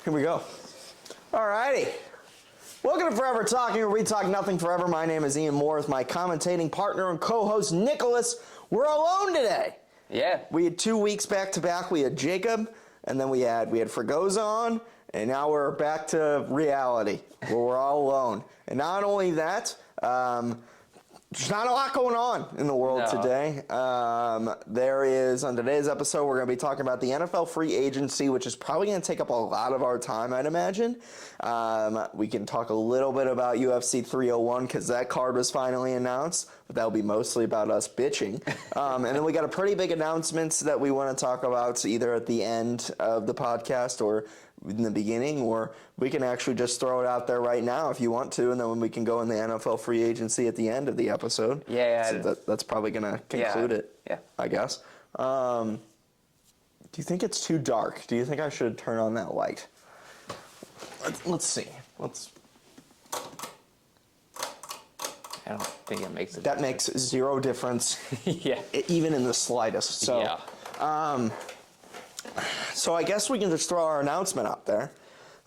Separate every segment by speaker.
Speaker 1: Here we go. Alrighty. Welcome to Forever Talking, where we talk nothing forever. My name is Ian Moore with my commentating partner and co-host Nicholas. We're alone today.
Speaker 2: Yeah.
Speaker 1: We had 2 weeks back to back. We had Jacob, and then we had Fregoza on, and now we're back to reality where we're all alone. And not only that, there's not a lot going on in the world today. There is, on today's episode, we're going to be talking about the NFL free agency, which is probably going to take up a lot of our time, I'd imagine. We can talk a little bit about UFC 301 because that card was finally announced, but that'll be mostly about us bitching. And then we got a pretty big announcements that we want to talk about either at the end of the podcast or in the beginning, or we can actually just throw it out there right now if you want to, and then when we can go in the NFL free agency at the end of the episode.
Speaker 2: Yeah.
Speaker 1: So that's probably going to conclude it,
Speaker 2: yeah.
Speaker 1: I guess. Do you think it's too dark? Do you think I should turn on that light? Let's see.
Speaker 2: I don't think it makes a
Speaker 1: That makes zero difference.
Speaker 2: Yeah.
Speaker 1: Even in the slightest. So,
Speaker 2: yeah.
Speaker 1: So I guess we can just throw our announcement out there.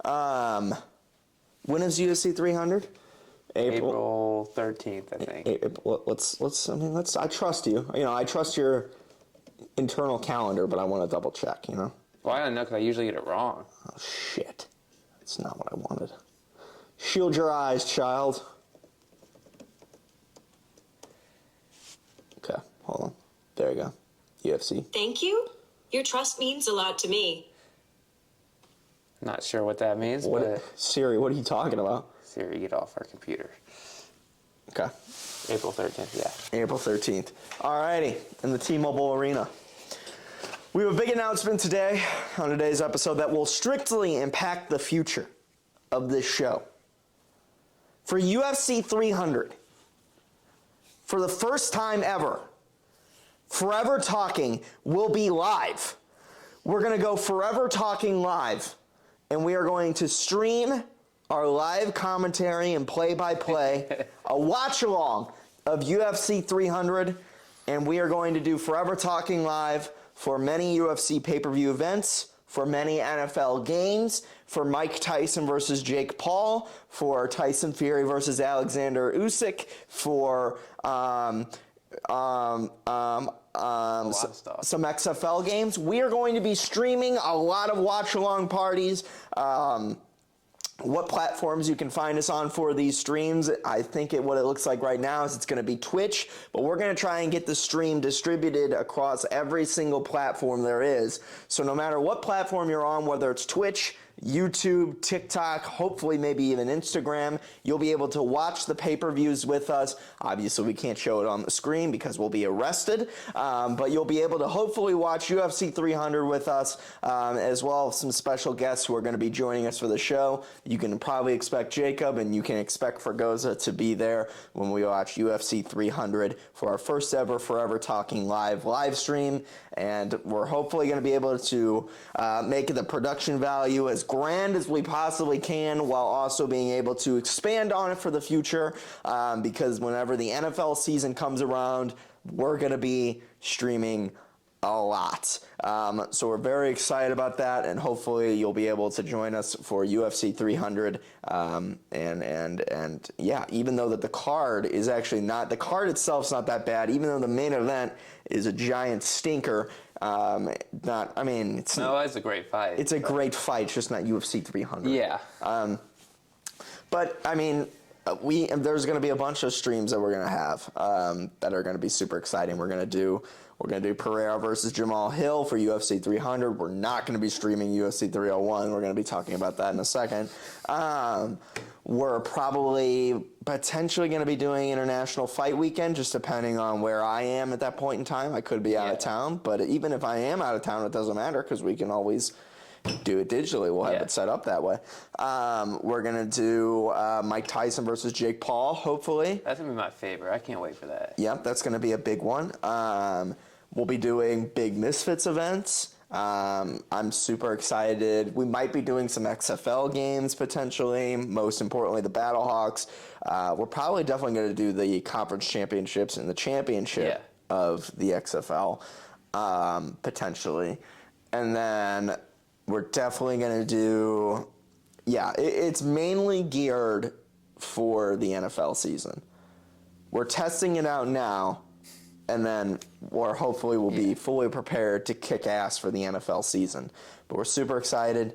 Speaker 1: When is UFC 300?
Speaker 2: April 13th, I think.
Speaker 1: I trust you. I trust your internal calendar, but I want to double check,
Speaker 2: Well, I don't know because I usually get it wrong.
Speaker 1: Oh, shit. That's not what I wanted. Shield your eyes, child. Okay, hold on. There you go. UFC.
Speaker 3: Thank you. Your trust means a lot to me.
Speaker 2: Not sure what that means, but...
Speaker 1: Siri, what are you talking about?
Speaker 2: Siri, get off our computer.
Speaker 1: Okay.
Speaker 2: April 13th, yeah.
Speaker 1: April 13th. Alrighty, in the T-Mobile Arena. We have a big announcement today on today's episode that will strictly impact the future of this show. For UFC 300, for the first time ever, Forever Talking will be live. We're going to go Forever Talking live, and we are going to stream our live commentary and play-by-play, a watch-along of UFC 300, and we are going to do Forever Talking live for many UFC pay-per-view events, for many NFL games, for Mike Tyson versus Jake Paul, for Tyson Fury versus Alexander Usyk, for some XFL games. We are going to be streaming a lot of watch-along parties. What platforms you can find us on for these streams, I think what it looks like right now is it's going to be Twitch, but we're going to try and get the stream distributed across every single platform there is. So no matter what platform you're on, whether it's Twitch, YouTube, TikTok, hopefully maybe even Instagram, you'll be able to watch the pay-per-views with us. Obviously, we can't show it on the screen because we'll be arrested, but you'll be able to hopefully watch UFC 300 with us, as well as some special guests who are going to be joining us for the show. You can probably expect Jacob, and you can expect Fregoza to be there when we watch UFC 300 for our first ever Forever Talking live stream, and we're hopefully going to be able to make the production value as grand as we possibly can while also being able to expand on it for the future, because whenever the NFL season comes around, we're going to be streaming a lot. So we're very excited about that, and hopefully you'll be able to join us for UFC 300. And yeah, even though that the card is actually not, the card itself's not that bad, even though the main event is a giant stinker. It's
Speaker 2: a great fight.
Speaker 1: It's a great fight, it's just not UFC 300.
Speaker 2: Yeah.
Speaker 1: But I mean, there's going to be a bunch of streams that we're going to have that are going to be super exciting. We're going to do Pereira versus Jamal Hill for UFC 300. We're not going to be streaming UFC 301. We're going to be talking about that in a second. We're probably potentially going to be doing International Fight Weekend, just depending on where I am at that point in time. I could be out of town, but even if I am out of town, it doesn't matter because we can always do it digitally. We'll have it set up that way. We're going to do Mike Tyson versus Jake Paul, hopefully.
Speaker 2: That's going to be my favorite. I can't wait for that.
Speaker 1: Yep, that's going to be a big one. We'll be doing big Misfits events. I'm super excited. We might be doing some XFL games potentially, most importantly the Battlehawks. We're probably definitely going to do the conference championships and the championship of the XFL potentially. And then we're definitely going to do... Yeah, it's mainly geared for the NFL season. We're testing it out now, and then we'll be fully prepared to kick ass for the NFL season. But we're super excited.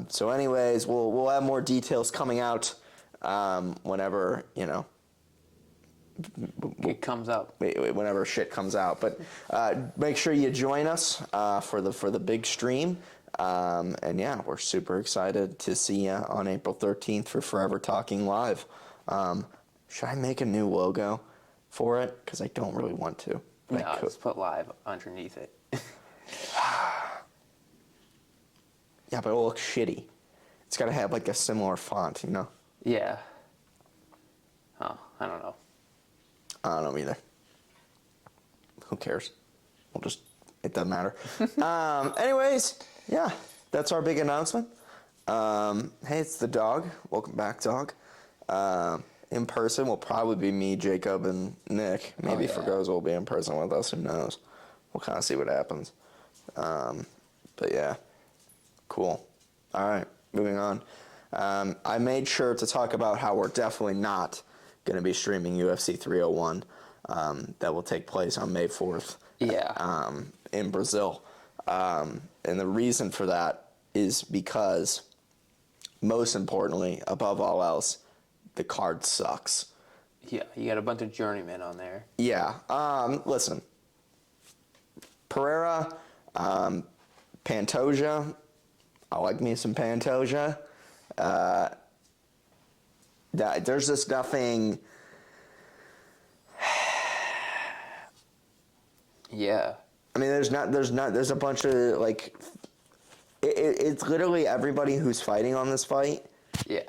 Speaker 1: So anyways, we'll have more details coming out whenever,
Speaker 2: it comes up.
Speaker 1: Whenever shit comes out. But make sure you join us for the big stream. And yeah, we're super excited to see you on April 13th for Forever Talking Live. Should I make a new logo for it? Because I don't really want to.
Speaker 2: No, just put live underneath it.
Speaker 1: Yeah, but it'll look shitty. It's got to have like a similar font,
Speaker 2: Yeah. Oh, I don't know.
Speaker 1: I don't know either. Who cares? It doesn't matter. Anyways, yeah, that's our big announcement. Hey, it's the dog. Welcome back, dog. In person will probably be me, Jacob, and Nick. Maybe Fergoz will be in person with us. Who knows? We'll kind of see what happens. But yeah, cool. All right, moving on. I made sure to talk about how we're definitely not going to be streaming UFC 301. That will take place on May 4th.
Speaker 2: Yeah.
Speaker 1: In Brazil. And the reason for that is because, most importantly, above all else, the card sucks.
Speaker 2: Yeah, you got a bunch of journeymen on there.
Speaker 1: Yeah. Listen. Pereira, Pantoja. I like me some Pantoja. There's just nothing...
Speaker 2: Yeah.
Speaker 1: I mean, there's a bunch of, like... It's literally everybody who's fighting on this fight...
Speaker 2: Yeah.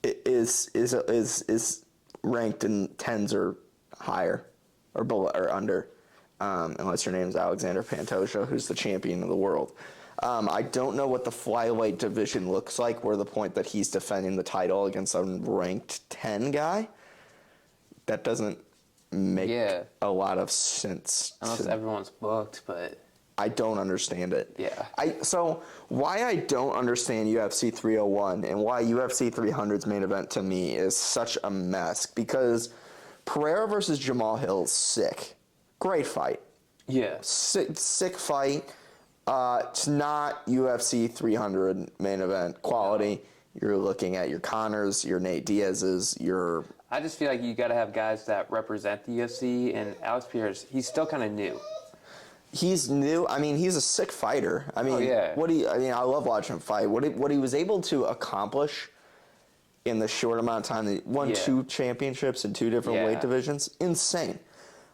Speaker 1: Is ranked in 10s or higher, or below, or under, unless your name's Alexander Pantoja, who's the champion of the world. I don't know what the flyweight division looks like, where the point that he's defending the title against a ranked 10 guy. That doesn't make a lot of sense.
Speaker 2: Unless everyone's booked, but...
Speaker 1: I don't understand it.
Speaker 2: Yeah.
Speaker 1: So why I don't understand UFC 301 and why UFC 300's main event to me is such a mess, because Pereira versus Jamal Hill is sick. Great fight.
Speaker 2: Yeah.
Speaker 1: Sick fight. It's not UFC 300 main event quality. You're looking at your Connors, your Nate Diaz's, your...
Speaker 2: I just feel like you got to have guys that represent the UFC, and Alex Pierce, he's still kind of new.
Speaker 1: He's new. I mean, he's a sick fighter. I mean, I love watching him fight. What he was able to accomplish in the short amount of time, he won 2 championships in 2 different weight divisions. Insane.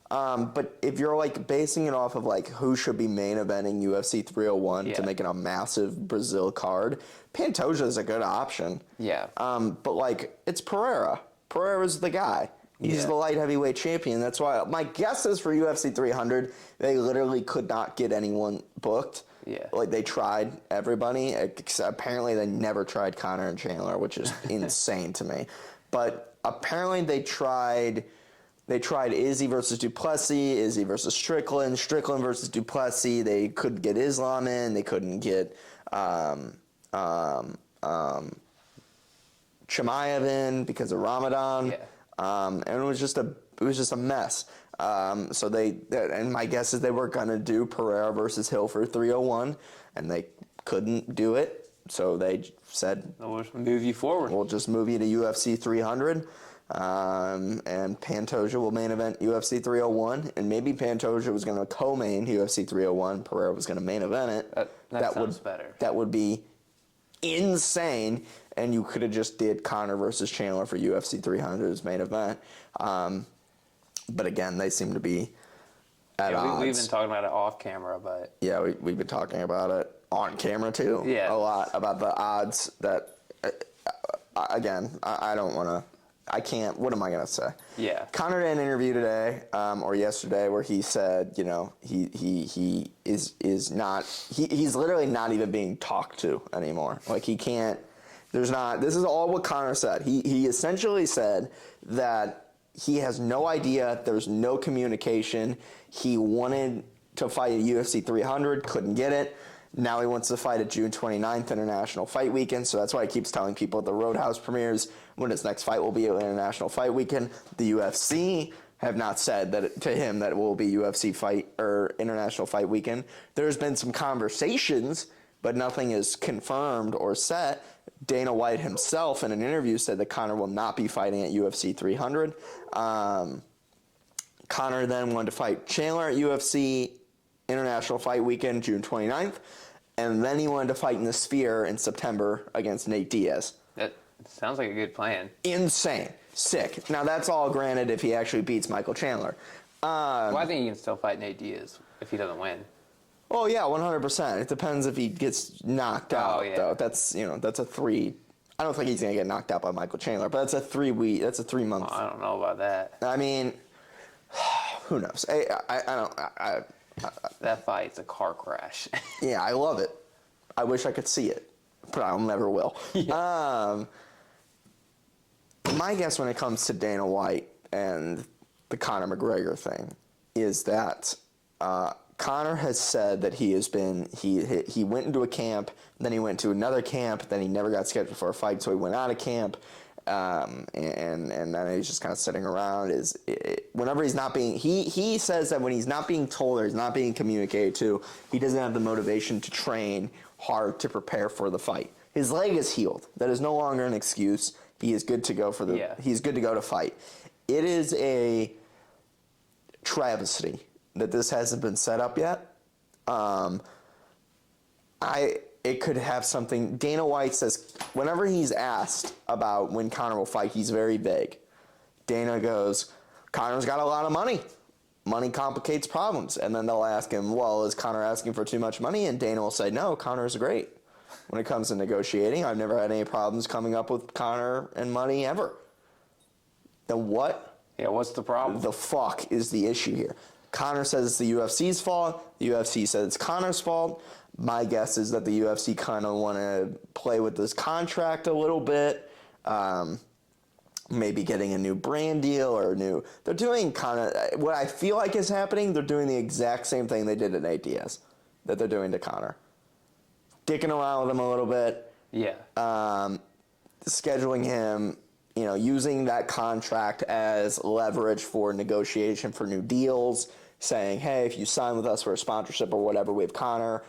Speaker 1: But if you're like basing it off of like who should be main eventing UFC 301 to make it a massive Brazil card, Pantoja is a good option.
Speaker 2: Yeah.
Speaker 1: But like it's Pereira. Pereira's the guy. He's the light heavyweight champion. That's why my guess is for UFC 300, they literally could not get anyone booked.
Speaker 2: Yeah.
Speaker 1: Like they tried everybody. Apparently they never tried Conor and Chandler, which is insane to me. But apparently they tried Izzy versus Duplessis, Izzy versus Strickland versus Duplessis. They couldn't get Islam in. They couldn't get Chimaev in because of Ramadan.
Speaker 2: Yeah.
Speaker 1: And it was just a mess. And my guess is they were gonna do Pereira versus Hill for 301, and they couldn't do it. So they said,
Speaker 2: "We'll just move you forward.
Speaker 1: We'll just move you to UFC 300, and Pantoja will main event UFC 301, and maybe Pantoja was gonna co-main UFC 301. Pereira was gonna main event it.
Speaker 2: That sounds better.
Speaker 1: That would be insane. And you could have just did Conor versus Chandler for UFC 300's main event. But again, they seem to be at odds.
Speaker 2: We've been talking about it off camera, but...
Speaker 1: Yeah, we've been talking about it on camera, too.
Speaker 2: Yeah.
Speaker 1: A lot about the odds that... again, I don't want to... I can't... What am I going to say?
Speaker 2: Yeah.
Speaker 1: Conor did an interview today, or yesterday, where he said, he is not... He's literally not even being talked to anymore. Like, he can't... There's not... This is all what Conor said. He essentially said that he has no idea. There's no communication. He wanted to fight at UFC 300, couldn't get it. Now he wants to fight at June 29th, International Fight Weekend, so that's why he keeps telling people at the Roadhouse premieres when his next fight will be at International Fight Weekend. The UFC have not said that to him that it will be UFC fight or International Fight Weekend. There's been some conversations, but nothing is confirmed or set. Dana White himself in an interview said that Conor will not be fighting at UFC 300. Conor then wanted to fight Chandler at UFC International Fight Weekend, June 29th, and then he wanted to fight in the Sphere in September against Nate Diaz.
Speaker 2: That sounds like a good plan.
Speaker 1: Insane. Sick. Now, that's all granted if he actually beats Michael Chandler.
Speaker 2: Well, I think he can still fight Nate Diaz if he doesn't win.
Speaker 1: Oh, yeah, 100%. It depends if he gets knocked out, though. That's a 3. I don't think he's going to get knocked out by Michael Chandler, but that's a 3 week, that's a 3 month.
Speaker 2: Oh, I don't know about that.
Speaker 1: I mean, who knows?
Speaker 2: That fight's a car crash.
Speaker 1: Yeah, I love it. I wish I could see it, but I never will. Yeah. My guess when it comes to Dana White and the Conor McGregor thing is that Conor has said that he went into a camp, then he went to another camp, then he never got scheduled for a fight, so he went out of camp, and then he's just kind of sitting around. Whenever he's not being, he says that when he's not being told or he's not being communicated to, he doesn't have the motivation to train hard to prepare for the fight. His leg is healed. That is no longer an excuse. He is good to go for he's good to go to fight. It is a travesty that this hasn't been set up yet. It could have something. Dana White says whenever he's asked about when Conor will fight, he's very vague. Dana goes, Conor's got a lot of money. Money complicates problems. And then they'll ask him, well, is Conor asking for too much money? And Dana will say, no, Conor's great. When it comes to negotiating, I've never had any problems coming up with Conor and money ever. Then what?
Speaker 2: Yeah, what's the problem?
Speaker 1: The fuck is the issue here? Conor says it's the UFC's fault. The UFC says it's Conor's fault. My guess is that the UFC kind of want to play with this contract a little bit. Maybe getting a new brand deal or they're doing kind of, what I feel like is happening, they're doing the exact same thing they did to Nate Diaz that they're doing to Conor. Dicking around with him a little bit.
Speaker 2: Yeah.
Speaker 1: Scheduling him, using that contract as leverage for negotiation for new deals, saying, hey, if you sign with us for a sponsorship or whatever, we have Conor.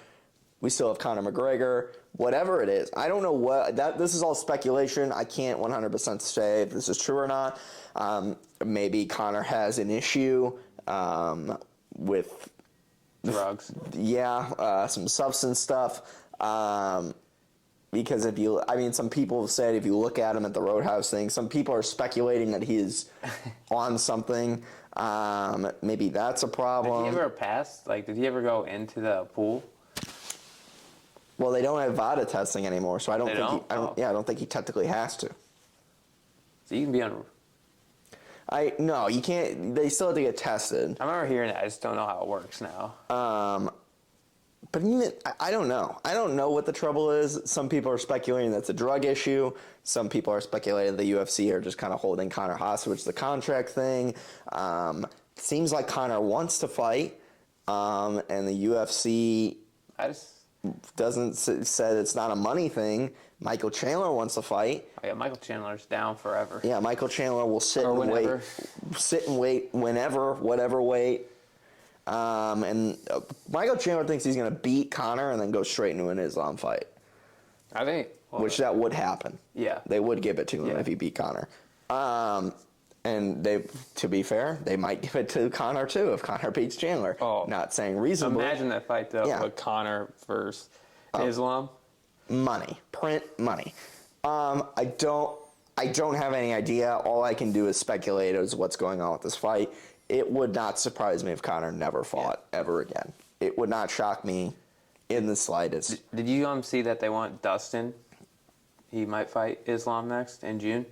Speaker 1: We still have Conor McGregor. Whatever it is. I don't know this is all speculation. I can't 100% say if this is true or not. Maybe Conor has an issue with
Speaker 2: drugs.
Speaker 1: Yeah, some substance stuff. Because some people have said if you look at him at the Roadhouse thing, some people are speculating that he is on something. Maybe that's a problem.
Speaker 2: Did he ever pass? Did he ever go into the pool?
Speaker 1: Well, they don't have VADA testing anymore, so I don't
Speaker 2: I
Speaker 1: don't think he technically has to.
Speaker 2: So you can be on.
Speaker 1: No, you can't. They still have to get tested.
Speaker 2: I remember hearing that. I just don't know how it works now.
Speaker 1: But even, I don't know. I don't know what the trouble is. Some people are speculating that's a drug issue. Some people are speculating the UFC are just kind of holding Conor hostage, the contract thing. Seems like Conor wants to fight, and the UFC doesn't said it's not a money thing. Michael Chandler wants to fight.
Speaker 2: Oh, yeah, Michael Chandler's down forever.
Speaker 1: Yeah, Michael Chandler will sit and wait whenever, whatever weight. And Michael Chandler thinks he's going to beat Conor and then go straight into an Islam fight.
Speaker 2: I think.
Speaker 1: Which that would happen.
Speaker 2: Yeah.
Speaker 1: They would give it to him if he beat Conor. And to be fair, they might give it to Conor too if Conor beats Chandler.
Speaker 2: Oh.
Speaker 1: Not saying reasonably.
Speaker 2: Imagine that fight though with Conor versus Islam.
Speaker 1: Money. Print money. I don't have any idea. All I can do is speculate as what's going on with this fight. It would not surprise me if Conor never fought ever again. It would not shock me in the slightest.
Speaker 2: Did you see that they want Dustin? He might fight Islam next in June.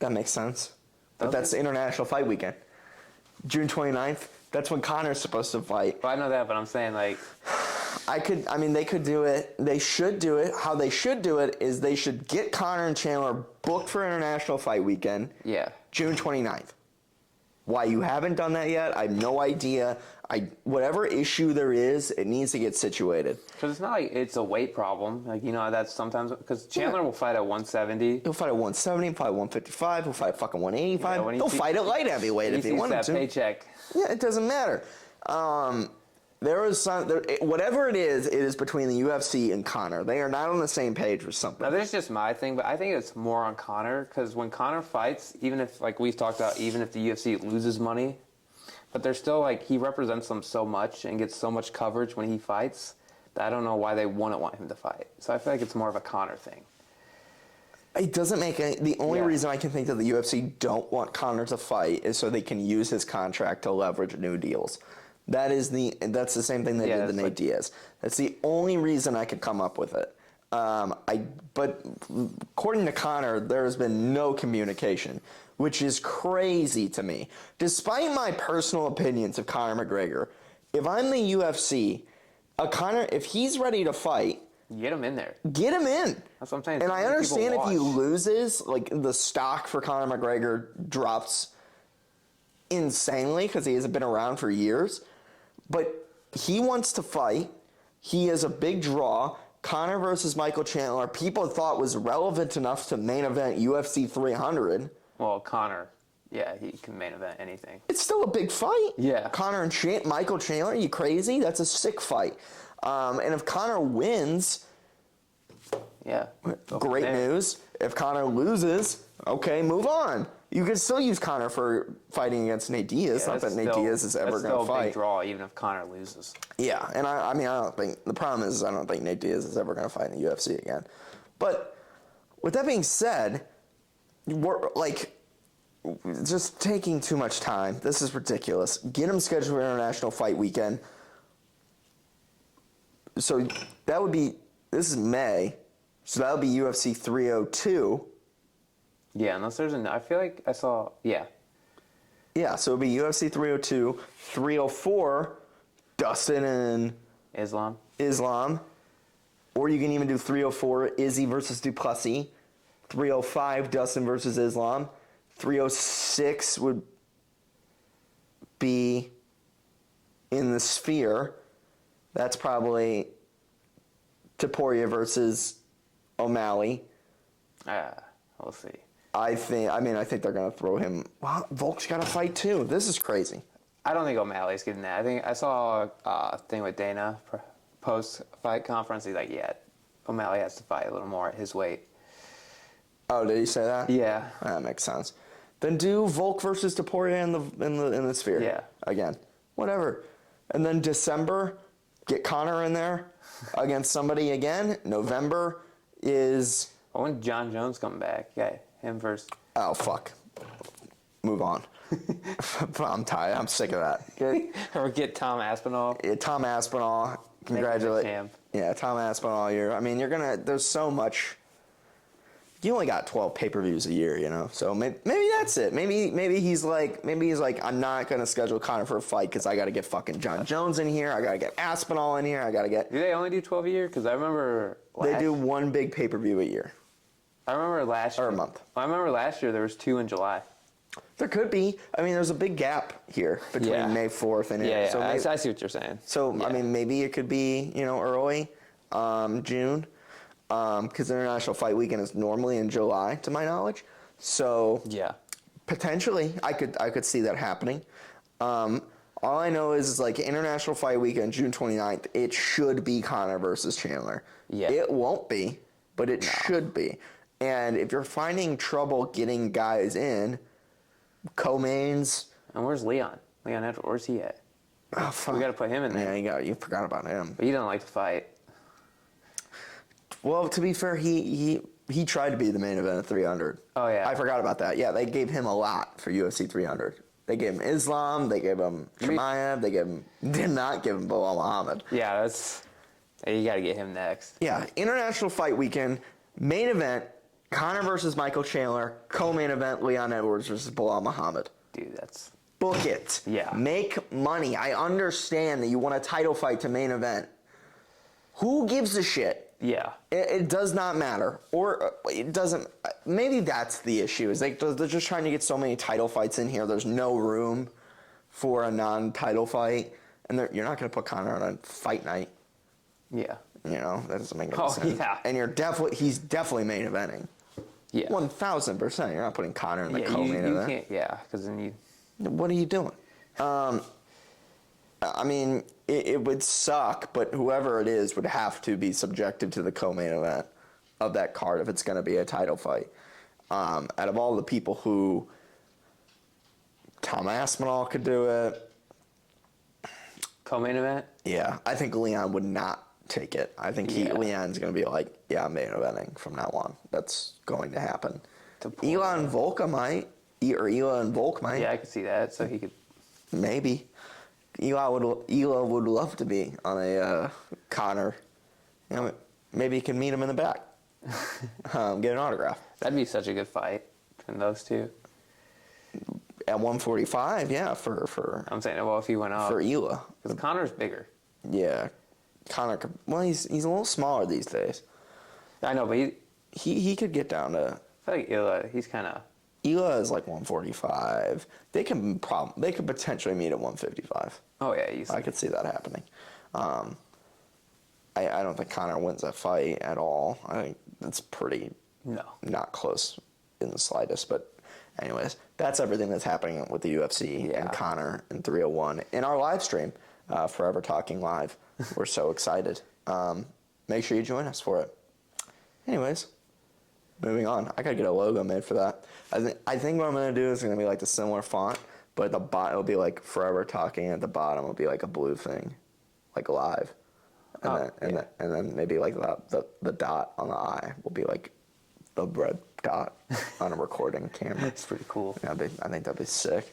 Speaker 1: That makes sense. But that's International Fight Weekend. June 29th, that's when Conor's supposed to fight.
Speaker 2: Well, I know that, but I'm saying
Speaker 1: they could do it. They should do it. How they should do it is they should get Conor and Chandler booked for International Fight Weekend.
Speaker 2: Yeah.
Speaker 1: June 29th. Why you haven't done that yet, I have no idea. Whatever issue there is, it needs to get situated.
Speaker 2: Because it's not like it's a weight problem. Like, that's sometimes... Because Chandler will fight at 170.
Speaker 1: He'll fight at 170, he'll fight at 155, he'll fight at fucking 185.
Speaker 2: Yeah,
Speaker 1: he'll fight at light heavyweight if he wanted to.
Speaker 2: Paycheck.
Speaker 1: Yeah, it doesn't matter. Whatever it is between the UFC and Conor. They are not on the same page with something.
Speaker 2: Now, that's just my thing, but I think it's more on Conor, because when Conor fights, even if, like we've talked about, even if the UFC loses money, but they're still, he represents them so much and gets so much coverage when he fights that I don't know why they wouldn't want him to fight. So I feel like it's more of a Conor thing.
Speaker 1: It doesn't make any... The only reason I can think that the UFC don't want Conor to fight is so they can use his contract to leverage new deals. That's the same thing they did to Nate Diaz. That's the only reason I could come up with it. But according to Conor, there has been no communication, which is crazy to me. Despite my personal opinions of Conor McGregor, if I'm the UFC, if he's ready to fight,
Speaker 2: get him in there.
Speaker 1: Get him in.
Speaker 2: That's what I'm saying.
Speaker 1: And I understand if he loses, the stock for Conor McGregor drops insanely because he hasn't been around for years. But he wants to fight. He is a big draw. Conor versus Michael Chandler, people thought was relevant enough to main event UFC 300.
Speaker 2: Well, Conor, he can main event anything.
Speaker 1: It's still a big fight.
Speaker 2: Yeah.
Speaker 1: Conor and Michael Chandler, are you crazy? That's a sick fight. And if Conor wins, great news. If Conor loses, okay, move on. You can still use Conor for fighting against Nate Diaz. Not that Nate Diaz is ever going to fight.
Speaker 2: That's still a big draw, even if Conor loses.
Speaker 1: Yeah, and I don't think... The problem is I don't think Nate Diaz is ever going to fight in the UFC again. But with that being said, we're, just taking too much time. This is ridiculous. Get him scheduled for International Fight Weekend. So that would be... This is May. So that would be UFC 302.
Speaker 2: Yeah, unless there's I feel like I saw... Yeah,
Speaker 1: so it would be UFC 302, 304, Dustin and... Islam. Or you can even do 304, Izzy versus Duplessis. 305, Dustin versus Islam. 306 would be in the Sphere. That's probably Topuria versus O'Malley.
Speaker 2: We'll see.
Speaker 1: I think they're going to throw him. Well, Volk's got to fight too. This is crazy.
Speaker 2: I don't think O'Malley's getting that. I think I saw a thing with Dana post-fight conference. He's like, O'Malley has to fight a little more at his weight.
Speaker 1: Oh, did he say that?
Speaker 2: Yeah.
Speaker 1: That makes sense. Then do Volk versus Topuria in the Sphere.
Speaker 2: Yeah.
Speaker 1: Again. Whatever. And then December, get Conor in there against somebody again. November is...
Speaker 2: When John Jones come back, him first.
Speaker 1: Oh, fuck. Move on. I'm tired. I'm sick of that.
Speaker 2: Or get Tom Aspinall.
Speaker 1: Yeah, Tom Aspinall. Congratulations. Yeah, Tom Aspinall. There's so much. You only got 12 pay-per-views a year, So maybe that's it. Maybe he's like, I'm not going to schedule Conor for a fight because I got to get fucking John Jones in here. I got to get Aspinall in here. I got to get...
Speaker 2: Do they only do 12 a year? Because I remember...
Speaker 1: They do one big pay-per-view a year.
Speaker 2: I remember last year.
Speaker 1: Or a month.
Speaker 2: I remember last year there was 2 in July.
Speaker 1: There could be. There's a big gap here between May 4th and...
Speaker 2: Yeah,
Speaker 1: so
Speaker 2: I see what you're saying.
Speaker 1: So, maybe it could be, early, June. Because International Fight Weekend is normally in July, to my knowledge. So...
Speaker 2: Yeah.
Speaker 1: Potentially, I could see that happening. All I know is International Fight Weekend, June 29th, it should be Conor versus Chandler.
Speaker 2: Yeah.
Speaker 1: It won't be, but it should be. And if you're finding trouble getting guys in, co-mains...
Speaker 2: And where's Leon? Leon Edwards, where's he at?
Speaker 1: Oh, fuck.
Speaker 2: We got to put him in there.
Speaker 1: Yeah, you forgot about him.
Speaker 2: But he doesn't like to fight.
Speaker 1: Well, to be fair, he tried to be the main event at 300.
Speaker 2: Oh, yeah.
Speaker 1: I forgot about that. Yeah, they gave him a lot for UFC 300. They gave him Islam. They gave him Chimaev. Did not give him Bilal Muhammad.
Speaker 2: Yeah, you got to get him next.
Speaker 1: Yeah, International Fight Weekend, main event, Conor versus Michael Chandler, co-main event, Leon Edwards versus Bilal Muhammad.
Speaker 2: Dude, that's...
Speaker 1: Book it.
Speaker 2: Yeah.
Speaker 1: Make money. I understand that you want a title fight to main event. Who gives a shit?
Speaker 2: Yeah.
Speaker 1: It does not matter. Or it doesn't... Maybe that's the issue. Is they're just trying to get so many title fights in here. There's no room for a non-title fight. And you're not going to put Conor on a fight night.
Speaker 2: Yeah.
Speaker 1: You know, that doesn't make any sense.
Speaker 2: Yeah.
Speaker 1: And he's definitely main eventing.
Speaker 2: Yeah.
Speaker 1: 1,000%. You're not putting Conor in the co-main
Speaker 2: you
Speaker 1: event.
Speaker 2: can't. Yeah, because then you.
Speaker 1: What are you doing? I mean, it would suck, but whoever it is would have to be subjected to the co-main event of that card if it's going to be a title fight. Out of all the people who, Tom Aspinall could do it.
Speaker 2: Co-main event?
Speaker 1: Yeah, I think Leon would not take it. I think Leon's going to be like, yeah, I'm main eventing from now on. That's going to happen. Elon Volka might, or Elon Volk might.
Speaker 2: Yeah, I could see that. So he could.
Speaker 1: Maybe. Elo would love to be on a Conor. You know, maybe he can meet him in the back. Get an autograph.
Speaker 2: That'd be such a good fight between those two.
Speaker 1: At 145, yeah, for
Speaker 2: I'm saying, well, if he went up.
Speaker 1: For Ela.
Speaker 2: Because Conor's bigger.
Speaker 1: Yeah. Conor could, well, he's a little smaller these days.
Speaker 2: I know, but
Speaker 1: he could get down to.
Speaker 2: I feel like Ela, he's kind of.
Speaker 1: Ela is like 145. They could potentially meet at 155.
Speaker 2: Oh yeah, easily.
Speaker 1: I could see that happening. I don't think Conor wins that fight at all. I think it's pretty not close in the slightest. But anyways, that's everything that's happening with the UFC and Conor and 301 in our live stream, Forever Talking Live. We're so excited. Make sure you join us for it. Anyways, moving on. I gotta get a logo made for that. I think what I'm gonna do is gonna be like the similar font, but at the bottom it'll be like Forever Talking, and at the bottom it'll be like a blue thing, like live, and then maybe like the dot on the eye will be like the red dot on a recording camera.
Speaker 2: It's pretty cool.
Speaker 1: Yeah, I think that'd be sick.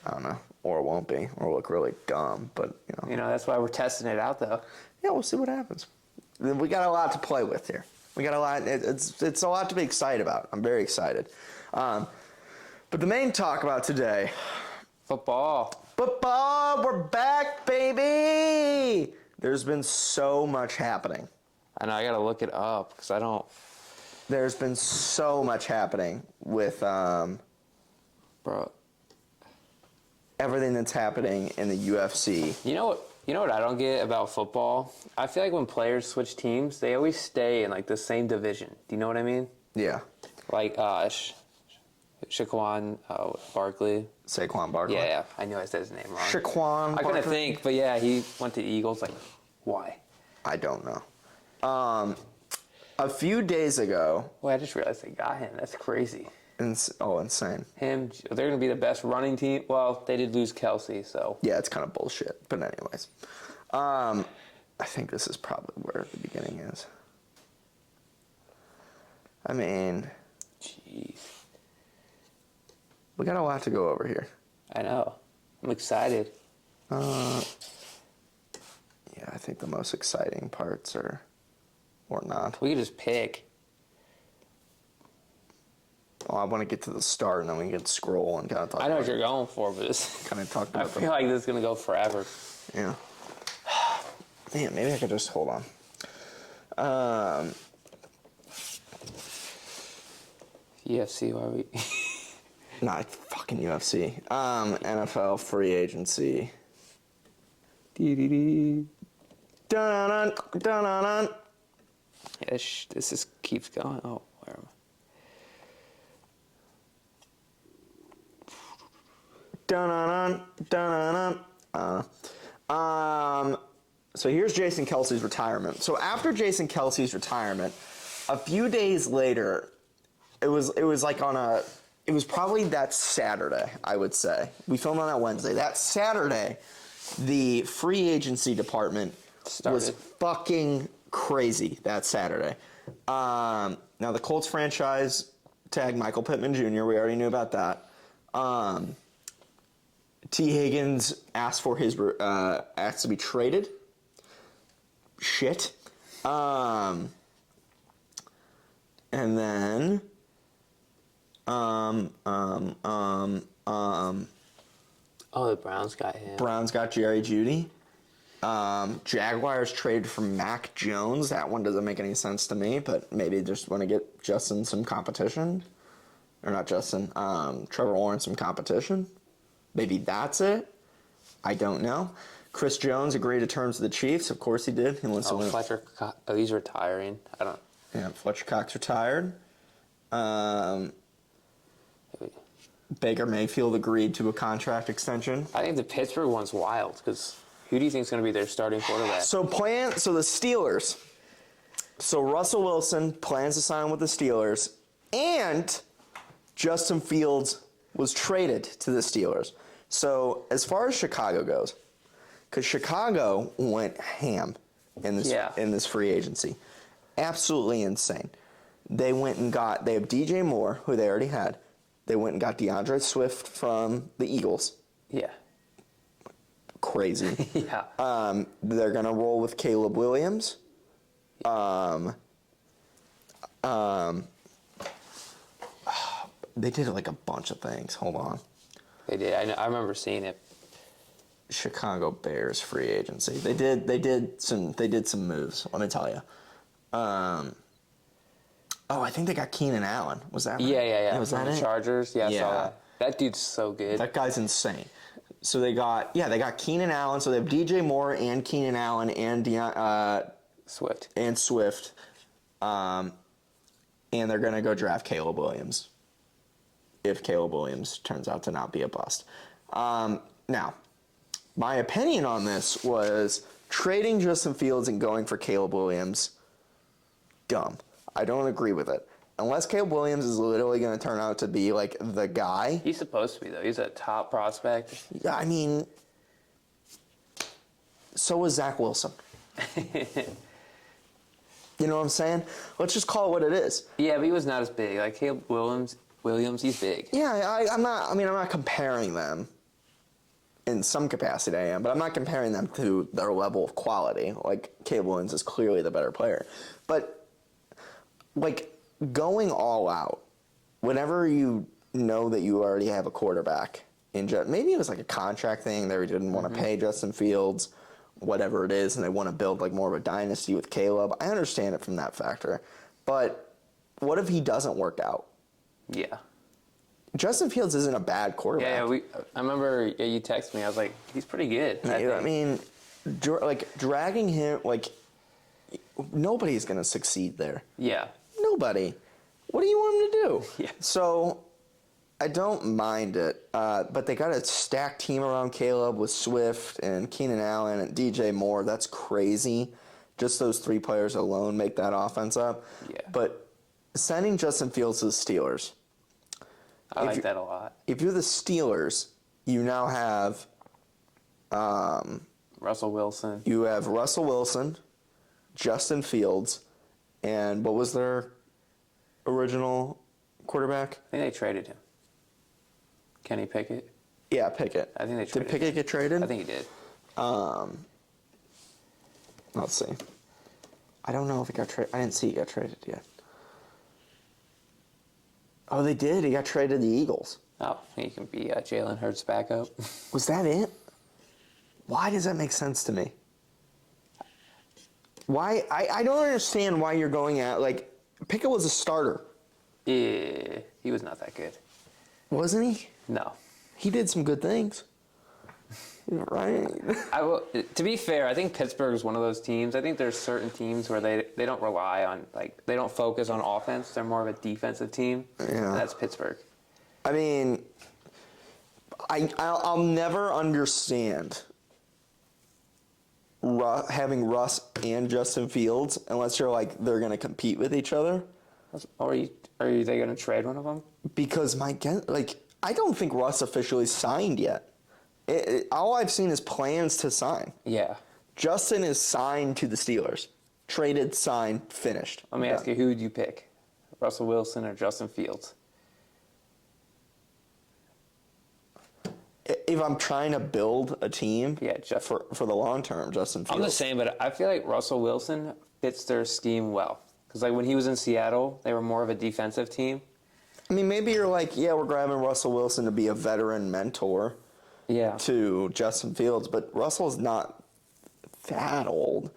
Speaker 1: I don't know, or it won't be, or look really dumb. But
Speaker 2: that's why we're testing it out, though.
Speaker 1: Yeah, we'll see what happens. We got a lot to play with here. We got a lot. It's a lot to be excited about. I'm very excited. But the main talk about today,
Speaker 2: Football,
Speaker 1: we're back, baby. There's been so much happening.
Speaker 2: I know, I gotta look it up because I don't.
Speaker 1: There's been so much happening with
Speaker 2: Bro,
Speaker 1: everything that's happening in the UFC.
Speaker 2: You know what I don't get about football? I feel like when players switch teams, they always stay in like the same division. Do you know what I mean?
Speaker 1: Yeah.
Speaker 2: Like Saquon Barkley.
Speaker 1: Saquon Barkley.
Speaker 2: Yeah, I knew I said his name wrong.
Speaker 1: Saquon
Speaker 2: I couldn't think, but yeah, he went to Eagles. Like, why?
Speaker 1: I don't know. A few days ago.
Speaker 2: Well, I just realized they got him. That's crazy.
Speaker 1: Insane.
Speaker 2: They're going to be the best running team. Well, they did lose Kelsey, so.
Speaker 1: Yeah, it's kind of bullshit. But anyways. I think this is probably where the beginning is. I mean.
Speaker 2: Jeez.
Speaker 1: We got a lot to go over here.
Speaker 2: I know. I'm excited.
Speaker 1: Yeah, I think the most exciting parts are. Or not.
Speaker 2: We could just pick.
Speaker 1: Well, I want to get to the start, and then we can scroll and kind of talk.
Speaker 2: I know what you're going for, but it's
Speaker 1: kind of talk
Speaker 2: I
Speaker 1: about
Speaker 2: feel like this is going to go forever.
Speaker 1: Yeah. Man, maybe I could just hold on.
Speaker 2: UFC, why are we?
Speaker 1: Nah, fucking UFC. NFL free agency. Dun-dun-dun, dun-dun-dun.
Speaker 2: Yeah, this just keeps going. Oh, where am I?
Speaker 1: Dun-dun-dun, dun-dun-dun. So here's Jason Kelsey's retirement. So after Jason Kelsey's retirement, a few days later, it was probably that Saturday, I would say. We filmed on that Wednesday. That Saturday, the free agency department was fucking crazy that Saturday. Now the Colts franchise tagged Michael Pittman Jr. We already knew about that. T. Higgins asked for asked to be traded. Shit. And then
Speaker 2: Oh, the Browns got him.
Speaker 1: Browns got Jerry Jeudy. Jaguars traded for Mac Jones. That one doesn't make any sense to me, but maybe they just want to get Justin some competition. Or not Justin, Trevor Lawrence some competition. Maybe that's it. I don't know. Chris Jones agreed to terms with the Chiefs. Of course he did. He wants to win.
Speaker 2: Fletcher. He's retiring. I don't.
Speaker 1: Yeah, Fletcher Cox retired. Baker Mayfield agreed to a contract extension.
Speaker 2: I think the Pittsburgh one's wild because who do you think is going to be their starting quarterback?
Speaker 1: So the Steelers. So Russell Wilson plans to sign with the Steelers, and Justin Fields was traded to the Steelers. So as far as Chicago goes, because Chicago went ham in this free agency, absolutely insane. They have DJ Moore, who they already had. They went and got DeAndre Swift from the Eagles.
Speaker 2: Yeah.
Speaker 1: Crazy.
Speaker 2: Yeah.
Speaker 1: They're gonna roll with Caleb Williams. They did like a bunch of things. Hold on.
Speaker 2: They did. I remember seeing it.
Speaker 1: Chicago Bears free agency. They did some moves. Let me tell you. I think they got Keenan Allen. Was that right?
Speaker 2: Yeah.
Speaker 1: Was
Speaker 2: From
Speaker 1: that
Speaker 2: the
Speaker 1: it?
Speaker 2: Chargers. Yeah, I saw that. That dude's so good.
Speaker 1: That guy's insane. So they got Keenan Allen. So they have DJ Moore and Keenan Allen and
Speaker 2: Swift.
Speaker 1: And they're gonna go draft Caleb Williams. If Caleb Williams turns out to not be a bust. Now, my opinion on this was trading Justin Fields and going for Caleb Williams, dumb. I don't agree with it. Unless Caleb Williams is literally going to turn out to be like the guy.
Speaker 2: He's supposed to be, though. He's a top prospect.
Speaker 1: Yeah, I mean, so was Zach Wilson. You know what I'm saying? Let's just call it what it is.
Speaker 2: Yeah, but he was not as big. Like Caleb Williams, he's big.
Speaker 1: Yeah, I'm not comparing them. In some capacity I am, but I'm not comparing them to their level of quality. Like, Caleb Williams is clearly the better player. But, like, going all out, whenever you know that you already have a quarterback, maybe it was like a contract thing, they didn't want to pay Justin Fields, whatever it is, and they want to build like more of a dynasty with Caleb. I understand it from that factor. But what if he doesn't work out?
Speaker 2: Yeah.
Speaker 1: Justin Fields isn't a bad quarterback.
Speaker 2: Yeah, I remember you texted me. I was like, he's pretty good.
Speaker 1: I mean, dragging him, like, nobody's going to succeed there.
Speaker 2: Yeah.
Speaker 1: Nobody. What do you want him to do?
Speaker 2: Yeah.
Speaker 1: So, I don't mind it. But they got a stacked team around Caleb with Swift and Keenan Allen and DJ Moore. That's crazy. Just those three players alone make that offense up.
Speaker 2: Yeah.
Speaker 1: But sending Justin Fields to the Steelers,
Speaker 2: I like that a lot.
Speaker 1: if you're the Steelers, you now have
Speaker 2: Russell Wilson.
Speaker 1: You have Russell Wilson, Justin Fields, and what was their original quarterback?
Speaker 2: I think they traded him. Kenny Pickett.
Speaker 1: Yeah, Pickett.
Speaker 2: I think they traded
Speaker 1: Did Pickett get traded?
Speaker 2: I think he did.
Speaker 1: Let's see. I don't know if he got traded. I didn't see he got traded yet. Oh, they did. He got traded to the Eagles.
Speaker 2: Oh, he can be Jalen Hurts backup.
Speaker 1: Was that it? Why does that make sense to me? Why? I don't understand why you're going at, like, Pickett was a starter.
Speaker 2: Yeah, he was not that good.
Speaker 1: Wasn't he?
Speaker 2: No.
Speaker 1: He did some good things. Right?
Speaker 2: To be fair, I think Pittsburgh is one of those teams. I think there's certain teams where they don't rely on, like, they don't focus on offense. They're more of a defensive team.
Speaker 1: Yeah.
Speaker 2: And that's Pittsburgh.
Speaker 1: I mean, I'll never understand having Russ and Justin Fields unless you're like, they're going to compete with each other.
Speaker 2: Or are they going to trade one of them?
Speaker 1: Because I don't think Russ officially signed yet. All I've seen is plans to sign.
Speaker 2: Yeah.
Speaker 1: Justin is signed to the Steelers. Traded, signed, finished.
Speaker 2: Let me ask you, who would you pick? Russell Wilson or Justin Fields?
Speaker 1: If I'm trying to build a team for the long term, Justin Fields.
Speaker 2: I'm the same, but I feel like Russell Wilson fits their scheme well. Because like when he was in Seattle, they were more of a defensive team.
Speaker 1: I mean, maybe you're like, yeah, we're grabbing Russell Wilson to be a veteran mentor.
Speaker 2: Yeah.
Speaker 1: To Justin Fields, but Russell's not that old,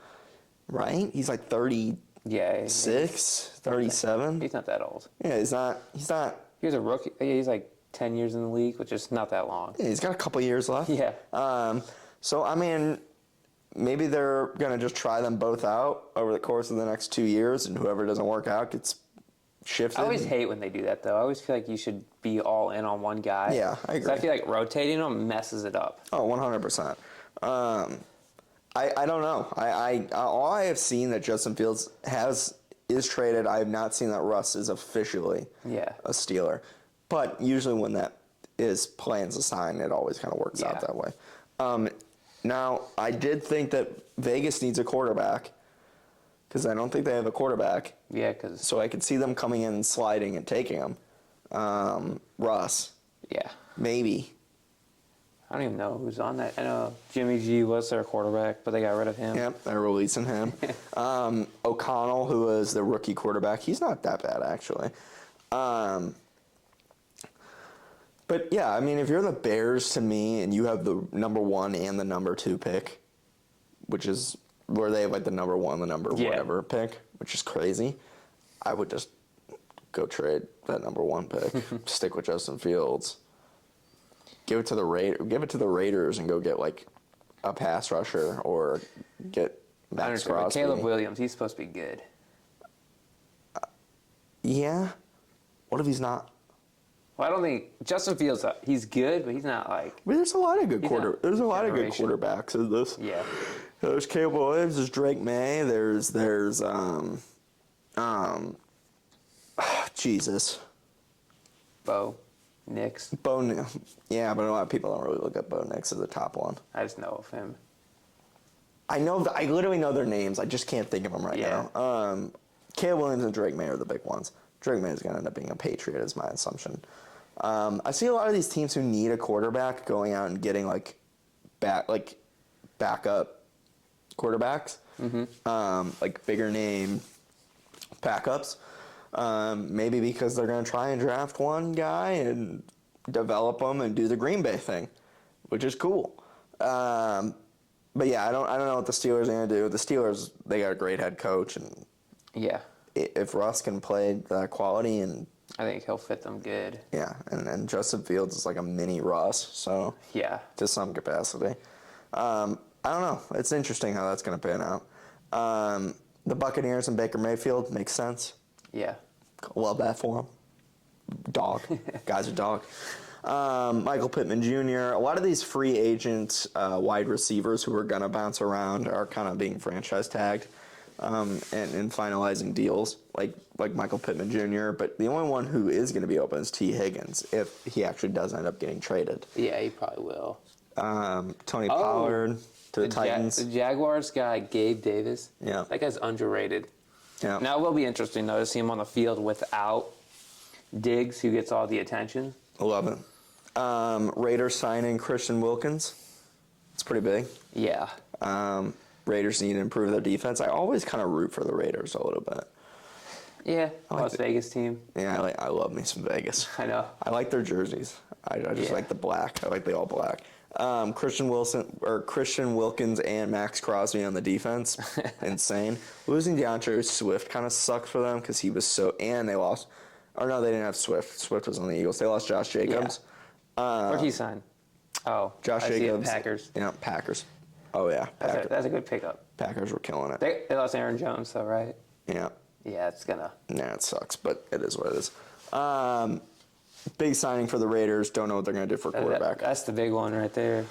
Speaker 1: right? He's like 36, 37.
Speaker 2: He's not that old.
Speaker 1: Yeah, he's not.
Speaker 2: He was a rookie. Yeah, he's like 10 years in the league, which is not that long.
Speaker 1: Yeah, he's got a couple years left.
Speaker 2: Yeah.
Speaker 1: So, I mean, maybe they're going to just try them both out over the course of the next 2 years, and whoever doesn't work out gets shifted.
Speaker 2: I always hate when they do that, though. I always feel like you should be all in on one guy.
Speaker 1: Yeah, I agree.
Speaker 2: 'Cause I feel like rotating them messes it up.
Speaker 1: Oh, 100%. I don't know. All I have seen that Justin Fields is traded. I have not seen that Russ is officially a Steeler. But usually when that is plans assigned, it always kind of works out that way. Now, I did think that Vegas needs a quarterback because I don't think they have a quarterback.
Speaker 2: Yeah, because...
Speaker 1: So I could see them coming in and sliding and taking him. Russ.
Speaker 2: Yeah.
Speaker 1: Maybe.
Speaker 2: I don't even know who's on that. I know Jimmy G was their quarterback, but they got rid of him.
Speaker 1: Yep, they're releasing him. O'Connell, who was the rookie quarterback, he's not that bad, actually. But, yeah, I mean, if you're the Bears to me and you have the number 1 and the number 2 pick, which is where they have, like, the number 1, the number whatever pick, which is crazy, I would just go trade that number 1 pick. Stick with Justin Fields. Give it to the Raiders and go get, like, a pass rusher or get Max Crosby.
Speaker 2: Caleb Williams, he's supposed to be good.
Speaker 1: Yeah. What if he's not?
Speaker 2: Well, I don't think Justin Fields. He's good, but he's not like.
Speaker 1: I mean, there's a lot of good
Speaker 2: There's
Speaker 1: a lot of good quarterbacks in this.
Speaker 2: Yeah.
Speaker 1: There's Caleb Williams. There's Drake May. Jesus.
Speaker 2: Bo Nix.
Speaker 1: Yeah, but a lot of people don't really look at Bo Nix as the top one.
Speaker 2: I just know of him.
Speaker 1: I literally know their names. I just can't think of them right now. Caleb Williams and Drake May are the big ones. Drake May is going to end up being a Patriot, is my assumption. I see a lot of these teams who need a quarterback going out and getting backup quarterbacks, like bigger name backups. Maybe because they're going to try and draft one guy and develop them and do the Green Bay thing, which is cool. But yeah, I don't know what the Steelers are going to do. The Steelers, they got a great head coach, and if Russ can play that quality, and
Speaker 2: I think he'll fit them good.
Speaker 1: Yeah, and Justin Fields is like a mini Russ, so to some capacity. I don't know. It's interesting how that's going to pan out. The Buccaneers and Baker Mayfield makes sense.
Speaker 2: Yeah.
Speaker 1: Love that for him. Dog. Guy's a dog. Michael Pittman Jr. A lot of these free agent wide receivers who are going to bounce around are kind of being franchise tagged and finalizing deals like Michael Pittman Jr. But the only one who is going to be open is T. Higgins if he actually does end up getting traded.
Speaker 2: Yeah, he probably will.
Speaker 1: Tony Pollard to the Titans.
Speaker 2: The Jaguars guy, Gabe Davis.
Speaker 1: Yeah.
Speaker 2: That guy's underrated.
Speaker 1: Yeah.
Speaker 2: Now, it will be interesting, though, to see him on the field without Diggs, who gets all the attention.
Speaker 1: I love it. Raiders signing Christian Wilkins. It's pretty big.
Speaker 2: Yeah.
Speaker 1: Raiders need to improve their defense. I always kind of root for the Raiders a little bit.
Speaker 2: Yeah, Las Vegas team.
Speaker 1: Yeah, I love me some Vegas.
Speaker 2: I know.
Speaker 1: I like their jerseys. I just like the black. I like the all black. Christian Wilkins and Max Crosby on the defense. Insane. Losing DeAndre Swift kind of sucked for them because he was so... And they lost... Or no, they didn't have Swift. Swift was on the Eagles. They lost Josh Jacobs.
Speaker 2: Where'd he sign? Oh,
Speaker 1: Josh Jacobs.
Speaker 2: Packers.
Speaker 1: Yeah, Packers. Oh, yeah.
Speaker 2: That's a good pickup.
Speaker 1: Packers were killing it.
Speaker 2: They lost Aaron Jones, though, right?
Speaker 1: Yeah.
Speaker 2: Yeah, it's gonna...
Speaker 1: Nah, it sucks, but it is what it is. Big signing for the Raiders. Don't know what they're going to do for quarterback.
Speaker 2: That's the big one right there.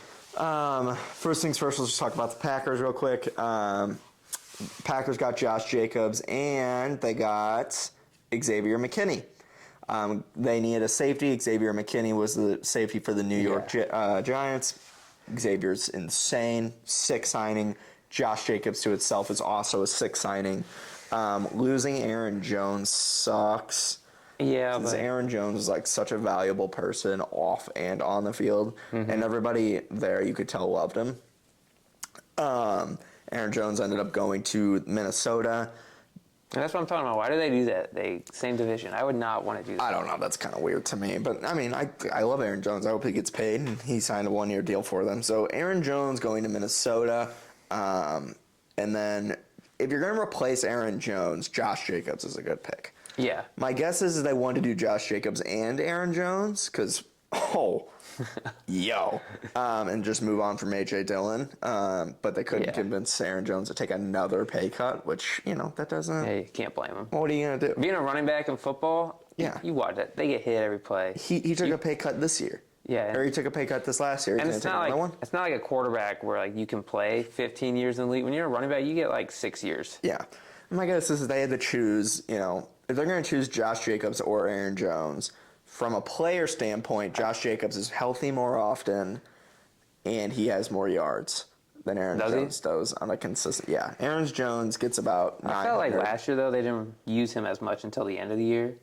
Speaker 1: First things first, let's just talk about the Packers real quick. Packers got Josh Jacobs, and they got Xavier McKinney. They needed a safety. Xavier McKinney was the safety for the New York Giants. Xavier's insane. Sick signing. Josh Jacobs to itself is also a sick signing. Losing Aaron Jones sucks.
Speaker 2: Yeah,
Speaker 1: because Aaron Jones is like such a valuable person off and on the field, and everybody there you could tell loved him. Aaron Jones ended up going to Minnesota.
Speaker 2: And that's what I'm talking about. Why do they do that? Same division. I would not want to do that.
Speaker 1: I don't know. That's kind of weird to me. But, I mean, I love Aaron Jones. I hope he gets paid. And he signed a one-year deal for them. So, Aaron Jones going to Minnesota. And then, if you're going to replace Aaron Jones, Josh Jacobs is a good pick.
Speaker 2: Yeah.
Speaker 1: My guess is they want to do Josh Jacobs and Aaron Jones. Because, yo, and just move on from A.J. Dillon. But they couldn't convince Aaron Jones to take another pay cut, which, that doesn't...
Speaker 2: Hey, can't blame him.
Speaker 1: What are you going to do?
Speaker 2: Being a running back in football, you watch it. They get hit every play.
Speaker 1: He took a pay cut this year.
Speaker 2: Yeah.
Speaker 1: Or he took a pay cut this last year.
Speaker 2: And it's not like a quarterback where you can play 15 years in the league. When you're a running back, you get 6 years.
Speaker 1: Yeah. My guess is they had to choose, if they're going to choose Josh Jacobs or Aaron Jones, from a player standpoint, Josh Jacobs is healthy more often, and he has more yards than Aaron Jones does on a consistent. Yeah, Aaron Jones gets about 900.
Speaker 2: I felt like last year though they didn't use him as much until the end of the year.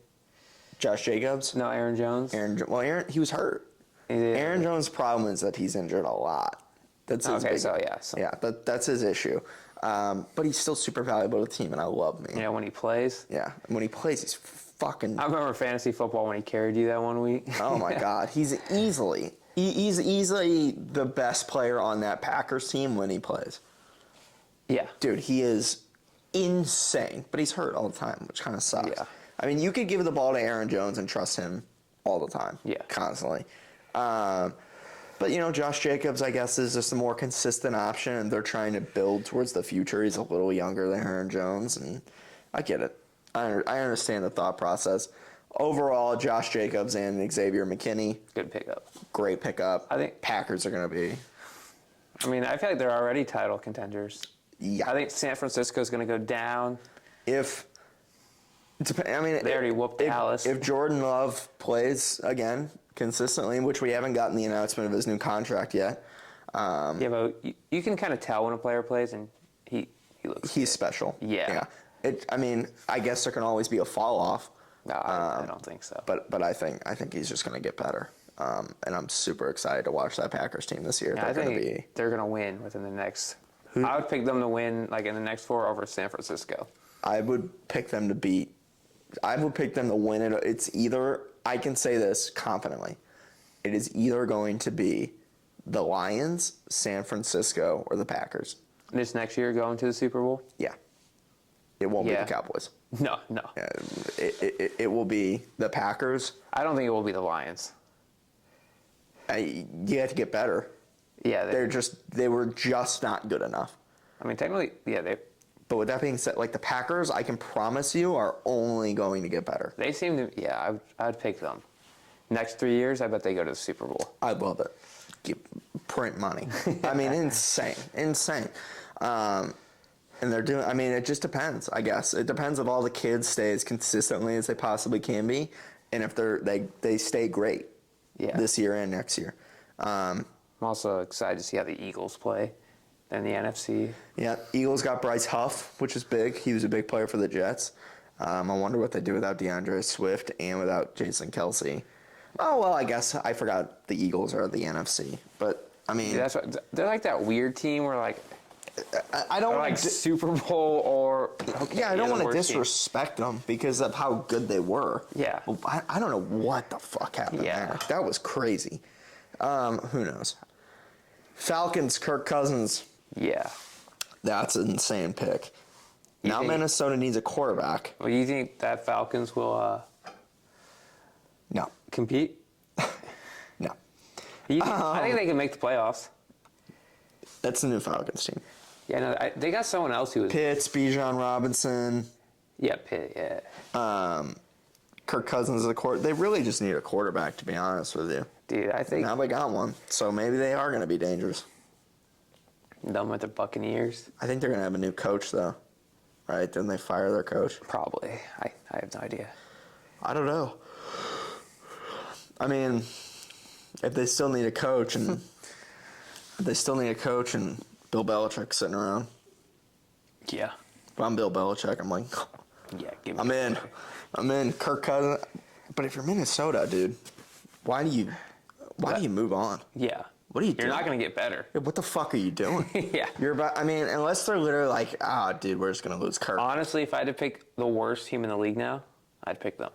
Speaker 1: Josh Jacobs?
Speaker 2: No, Aaron Jones.
Speaker 1: Aaron, he was hurt. Aaron Jones' problem is that he's injured a lot. That's his that's his issue. But he's still super valuable to the team, and I love me.
Speaker 2: Yeah, when he plays.
Speaker 1: Yeah, when he plays, he's fucking.
Speaker 2: I remember fantasy football when he carried you that one week.
Speaker 1: Oh my God, he's easily the best player on that Packers team when he plays.
Speaker 2: Yeah,
Speaker 1: dude, he is insane, but he's hurt all the time, which kind of sucks.
Speaker 2: Yeah.
Speaker 1: I mean, you could give the ball to Aaron Jones and trust him all the time.
Speaker 2: Yeah,
Speaker 1: constantly. But, Josh Jacobs, I guess, is just a more consistent option, and they're trying to build towards the future. He's a little younger than Aaron Jones, and I get it. I understand the thought process. Overall, Josh Jacobs and Xavier McKinney.
Speaker 2: Good pickup.
Speaker 1: Great pickup.
Speaker 2: I think
Speaker 1: Packers are going to be.
Speaker 2: I mean, I feel like they're already title contenders.
Speaker 1: Yeah.
Speaker 2: I think San Francisco's going to go down.
Speaker 1: They
Speaker 2: already whooped Dallas.
Speaker 1: If Jordan Love plays again consistently, which we haven't gotten the announcement of his new contract yet.
Speaker 2: But you can kind of tell when a player plays, and he looks.
Speaker 1: He's special.
Speaker 2: Yeah.
Speaker 1: I guess there can always be a fall off.
Speaker 2: No, I don't think so.
Speaker 1: But I think he's just going to get better. And I'm super excited to watch that Packers team this year.
Speaker 2: Yeah, they're going to win within the next. I would pick them to win in the next 4 over San Francisco.
Speaker 1: I would pick them to beat. I would pick them to win it. It's either, I can say this confidently, it is either going to be the Lions, San Francisco, or the Packers.
Speaker 2: This next year going to the Super Bowl?
Speaker 1: Yeah. It won't be the Cowboys.
Speaker 2: No.
Speaker 1: Yeah, it will be the Packers.
Speaker 2: I don't think it will be the Lions.
Speaker 1: You have to get better.
Speaker 2: Yeah.
Speaker 1: They were just not good enough.
Speaker 2: I mean, technically,
Speaker 1: But with that being said, the Packers, I can promise you, are only going to get better.
Speaker 2: They seem to, I'd pick them. Next 3 years, I bet they go to the Super Bowl.
Speaker 1: I love it. Print money. I mean, insane. And they're doing, it just depends, I guess. It depends if all the kids stay as consistently as they possibly can be, and if they stay great this year and next year.
Speaker 2: I'm also excited to see how the Eagles play in the NFC.
Speaker 1: Yeah, Eagles got Bryce Huff, which is big. He was a big player for the Jets. I wonder what they do without DeAndre Swift and without Jason Kelce. Oh, well, I guess I forgot the Eagles are the NFC. But,
Speaker 2: they're like that weird team where,
Speaker 1: I don't
Speaker 2: want Super Bowl or...
Speaker 1: Okay, I don't want to disrespect them because of how good they were.
Speaker 2: Yeah.
Speaker 1: Well, I don't know what the fuck happened there. That was crazy. Who knows? Falcons, Kirk Cousins.
Speaker 2: Yeah.
Speaker 1: That's an insane pick. Now Minnesota needs a quarterback.
Speaker 2: Well, you think that Falcons will
Speaker 1: no
Speaker 2: compete?
Speaker 1: No.
Speaker 2: I think they can make the playoffs.
Speaker 1: That's the new Falcons team.
Speaker 2: Yeah, no, they got someone else who was...
Speaker 1: Pitts, Bijan Robinson.
Speaker 2: Yeah, Pitt, yeah.
Speaker 1: Kirk Cousins is a They really just need a quarterback, to be honest with you.
Speaker 2: Dude, I think...
Speaker 1: Now they got one, so maybe they are going to be dangerous.
Speaker 2: Done with the Buccaneers.
Speaker 1: I think they're going to have a new coach, though. Right? Didn't they fire their coach?
Speaker 2: Probably. I have no idea.
Speaker 1: I don't know. If they still need a coach and... Bill Belichick sitting around.
Speaker 2: Yeah.
Speaker 1: If I'm Bill Belichick, I'm like,
Speaker 2: yeah,
Speaker 1: I'm in. Kirk Cousins. But if you're Minnesota, dude, why do you move on?
Speaker 2: Yeah.
Speaker 1: What are you doing?
Speaker 2: You're not going to get better.
Speaker 1: Yeah, what the fuck are you doing?
Speaker 2: Yeah.
Speaker 1: Unless they're literally like, dude, we're just going to lose Kirk.
Speaker 2: Honestly, if I had to pick the worst team in the league now, I'd pick them.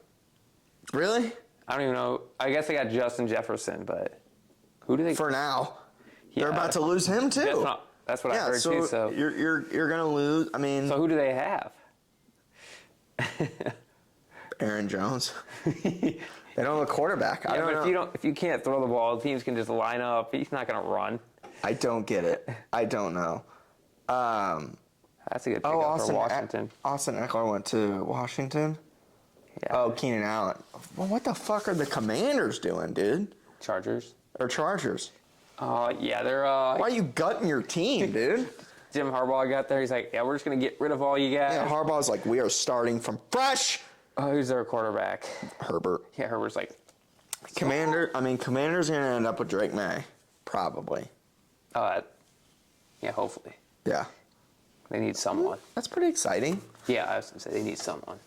Speaker 1: Really?
Speaker 2: I don't even know. I guess they got Justin Jefferson, but who do they...
Speaker 1: For now.
Speaker 2: Yeah.
Speaker 1: They're about to lose him, too.
Speaker 2: That's what I heard, too. So
Speaker 1: you're going to lose.
Speaker 2: So who do they have?
Speaker 1: Aaron Jones. They don't have a quarterback. I don't know.
Speaker 2: If you can't throw the ball, teams can just line up. He's not going to run.
Speaker 1: I don't get it. I don't know.
Speaker 2: That's a good pickup for Washington.
Speaker 1: Austin Eckler went to Washington.
Speaker 2: Yeah.
Speaker 1: Oh, Keenan Allen. Well, what the fuck are the Commanders doing, dude?
Speaker 2: Chargers.
Speaker 1: Or Chargers?
Speaker 2: Yeah, they're.
Speaker 1: Why are you gutting your team, dude?
Speaker 2: Jim Harbaugh got there. He's like, yeah, we're just going to get rid of all you guys.
Speaker 1: Yeah, Harbaugh's like, we are starting from fresh.
Speaker 2: Oh, who's their quarterback?
Speaker 1: Herbert.
Speaker 2: Yeah, Herbert's like.
Speaker 1: Commanders are going to end up with Drake May. Probably.
Speaker 2: Yeah, hopefully.
Speaker 1: Yeah.
Speaker 2: They need someone.
Speaker 1: That's pretty exciting.
Speaker 2: Yeah, I was going to say they need someone.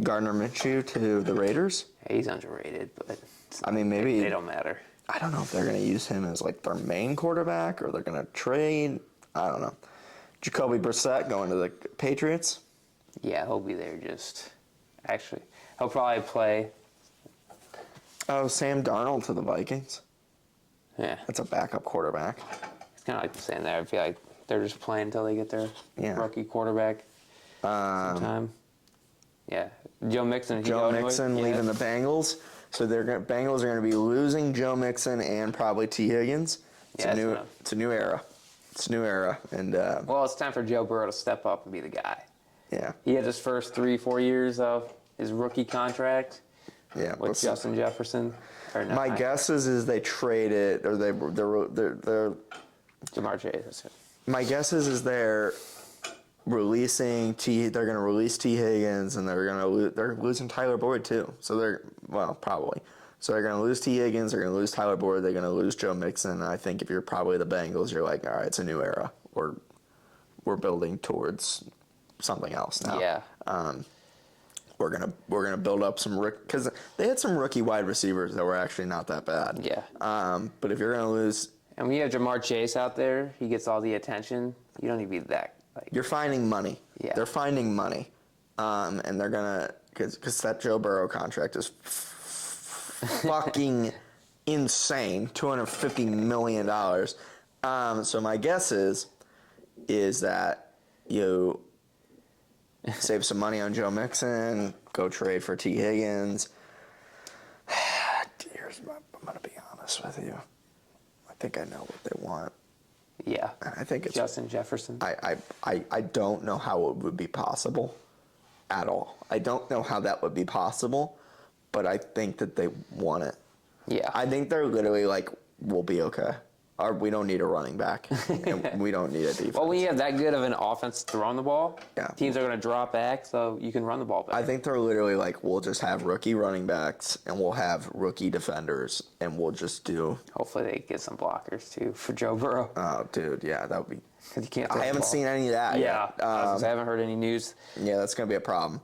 Speaker 1: Gardner Minshew to the Raiders.
Speaker 2: Yeah, he's underrated, but
Speaker 1: I mean, maybe
Speaker 2: they don't matter.
Speaker 1: I don't know if they're going to use him as like their main quarterback or they're going to trade. I don't know. Jacoby Brissett going to the Patriots.
Speaker 2: Yeah, he'll be there. He'll probably play.
Speaker 1: Oh, Sam Darnold to the Vikings.
Speaker 2: Yeah,
Speaker 1: That's a backup quarterback.
Speaker 2: it's kind of like saying that. I feel like they're just playing until they get their rookie quarterback. Sometime. Yeah, Joe Mixon.
Speaker 1: Joe Mixon leaving the Bengals. So Bengals are going to be losing Joe Mixon and probably T. Higgins. It's a new era. It's a new era, and
Speaker 2: well, it's time for Joe Burrow to step up and be the guy.
Speaker 1: Yeah.
Speaker 2: He had his first 3-4 years of his rookie contract.
Speaker 1: Yeah.
Speaker 2: With Justin Jefferson.
Speaker 1: My guess is they trade it or they're
Speaker 2: Jamar Chase.
Speaker 1: My guess is they're releasing They're going to release T. Higgins and they're losing Tyler Boyd too. So probably. So they're going to lose T. Higgins. They're going to lose Tyler Boyd. They're going to lose Joe Mixon. I think if you're probably the Bengals, you're like, all right, it's a new era. We're building towards something else now.
Speaker 2: Yeah.
Speaker 1: We're gonna build up some because they had some rookie wide receivers that were actually not that bad.
Speaker 2: Yeah.
Speaker 1: But if you're gonna lose,
Speaker 2: and when you have Jamar Chase out there, he gets all the attention. You don't need to be that.
Speaker 1: You're finding money.
Speaker 2: Yeah.
Speaker 1: They're finding money, and they're gonna because that Joe Burrow contract is fucking insane, $250 million. So my guess is that you save some money on Joe Mixon, go trade for T. Higgins. I'm going to be honest with you. I think I know what they want.
Speaker 2: Yeah.
Speaker 1: I think it's
Speaker 2: Justin Jefferson.
Speaker 1: I don't know how it would be possible at all. I don't know how that would be possible, but I think that they want it.
Speaker 2: Yeah.
Speaker 1: I think they're literally like, we'll be okay. Or we don't need a running back, and we don't need a defense.
Speaker 2: Well, when you have that good of an offense throwing the ball, teams are going to drop back, so you can run the ball back.
Speaker 1: I think they're literally like, we'll just have rookie running backs, and we'll have rookie defenders, and we'll just do...
Speaker 2: Hopefully they get some blockers, too, for Joe Burrow.
Speaker 1: Oh, dude, yeah, that would be...
Speaker 2: You can't
Speaker 1: I haven't seen any of that yet.
Speaker 2: I haven't heard any news.
Speaker 1: Yeah, that's going to be a problem.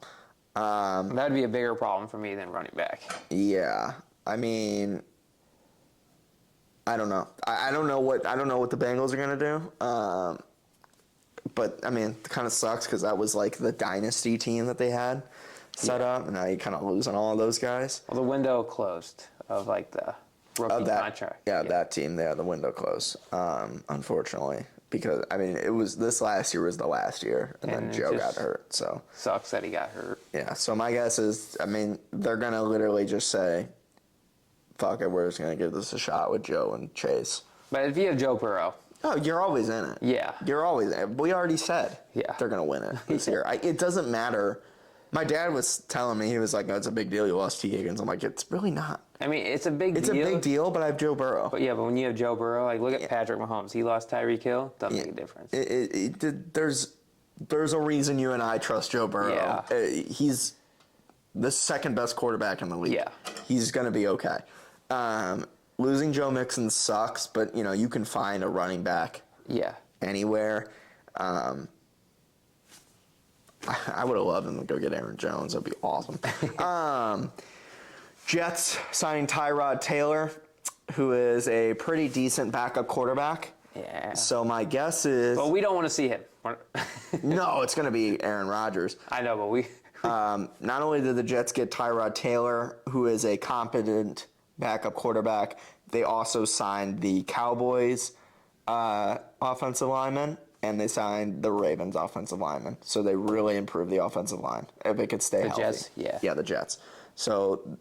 Speaker 2: That would be a bigger problem for me than running back.
Speaker 1: Yeah, I mean... I don't know. I don't know what the Bengals are gonna do. But I mean, it kind of sucks because that was like the dynasty team that they had set up, and now you kind of losing all of those guys.
Speaker 2: Well, the window closed of like the rookie contract.
Speaker 1: Yeah, that team. Yeah, the window closed. Unfortunately, because I mean, this last year was the last year, and then Joe got hurt. So
Speaker 2: sucks that he got hurt.
Speaker 1: Yeah. So my guess is, I mean, they're gonna literally just say, fuck it, we're just going to give this a shot with Joe and Chase.
Speaker 2: But if you have Joe Burrow...
Speaker 1: Oh, you're always in it.
Speaker 2: Yeah.
Speaker 1: You're always in it. We already said they're going to win it this year. It doesn't matter. My dad was telling me, he was like, oh, it's a big deal you lost T. Higgins. I'm like, it's really not.
Speaker 2: I mean, it's a big deal.
Speaker 1: It's a big deal, but I have Joe Burrow.
Speaker 2: But when you have Joe Burrow, like, look at Patrick Mahomes. He lost Tyreek Hill. Doesn't make a difference.
Speaker 1: There's a reason you and I trust Joe Burrow.
Speaker 2: Yeah.
Speaker 1: He's the second best quarterback in the league.
Speaker 2: Yeah.
Speaker 1: He's going to be okay. Losing Joe Mixon sucks, but you can find a running back anywhere. I would have loved him to go get Aaron Jones. That'd be awesome. Jets signing Tyrod Taylor, who is a pretty decent backup quarterback.
Speaker 2: Yeah.
Speaker 1: So my guess is...
Speaker 2: Well, we don't want to see him.
Speaker 1: No, it's going to be Aaron Rodgers.
Speaker 2: I know, but we...
Speaker 1: Not only did the Jets get Tyrod Taylor, who is a competent backup quarterback, they also signed the Cowboys offensive lineman and they signed the Ravens offensive lineman. So they really improved the offensive line if it could stay healthy.
Speaker 2: The Jets, yeah.
Speaker 1: Yeah, the Jets. So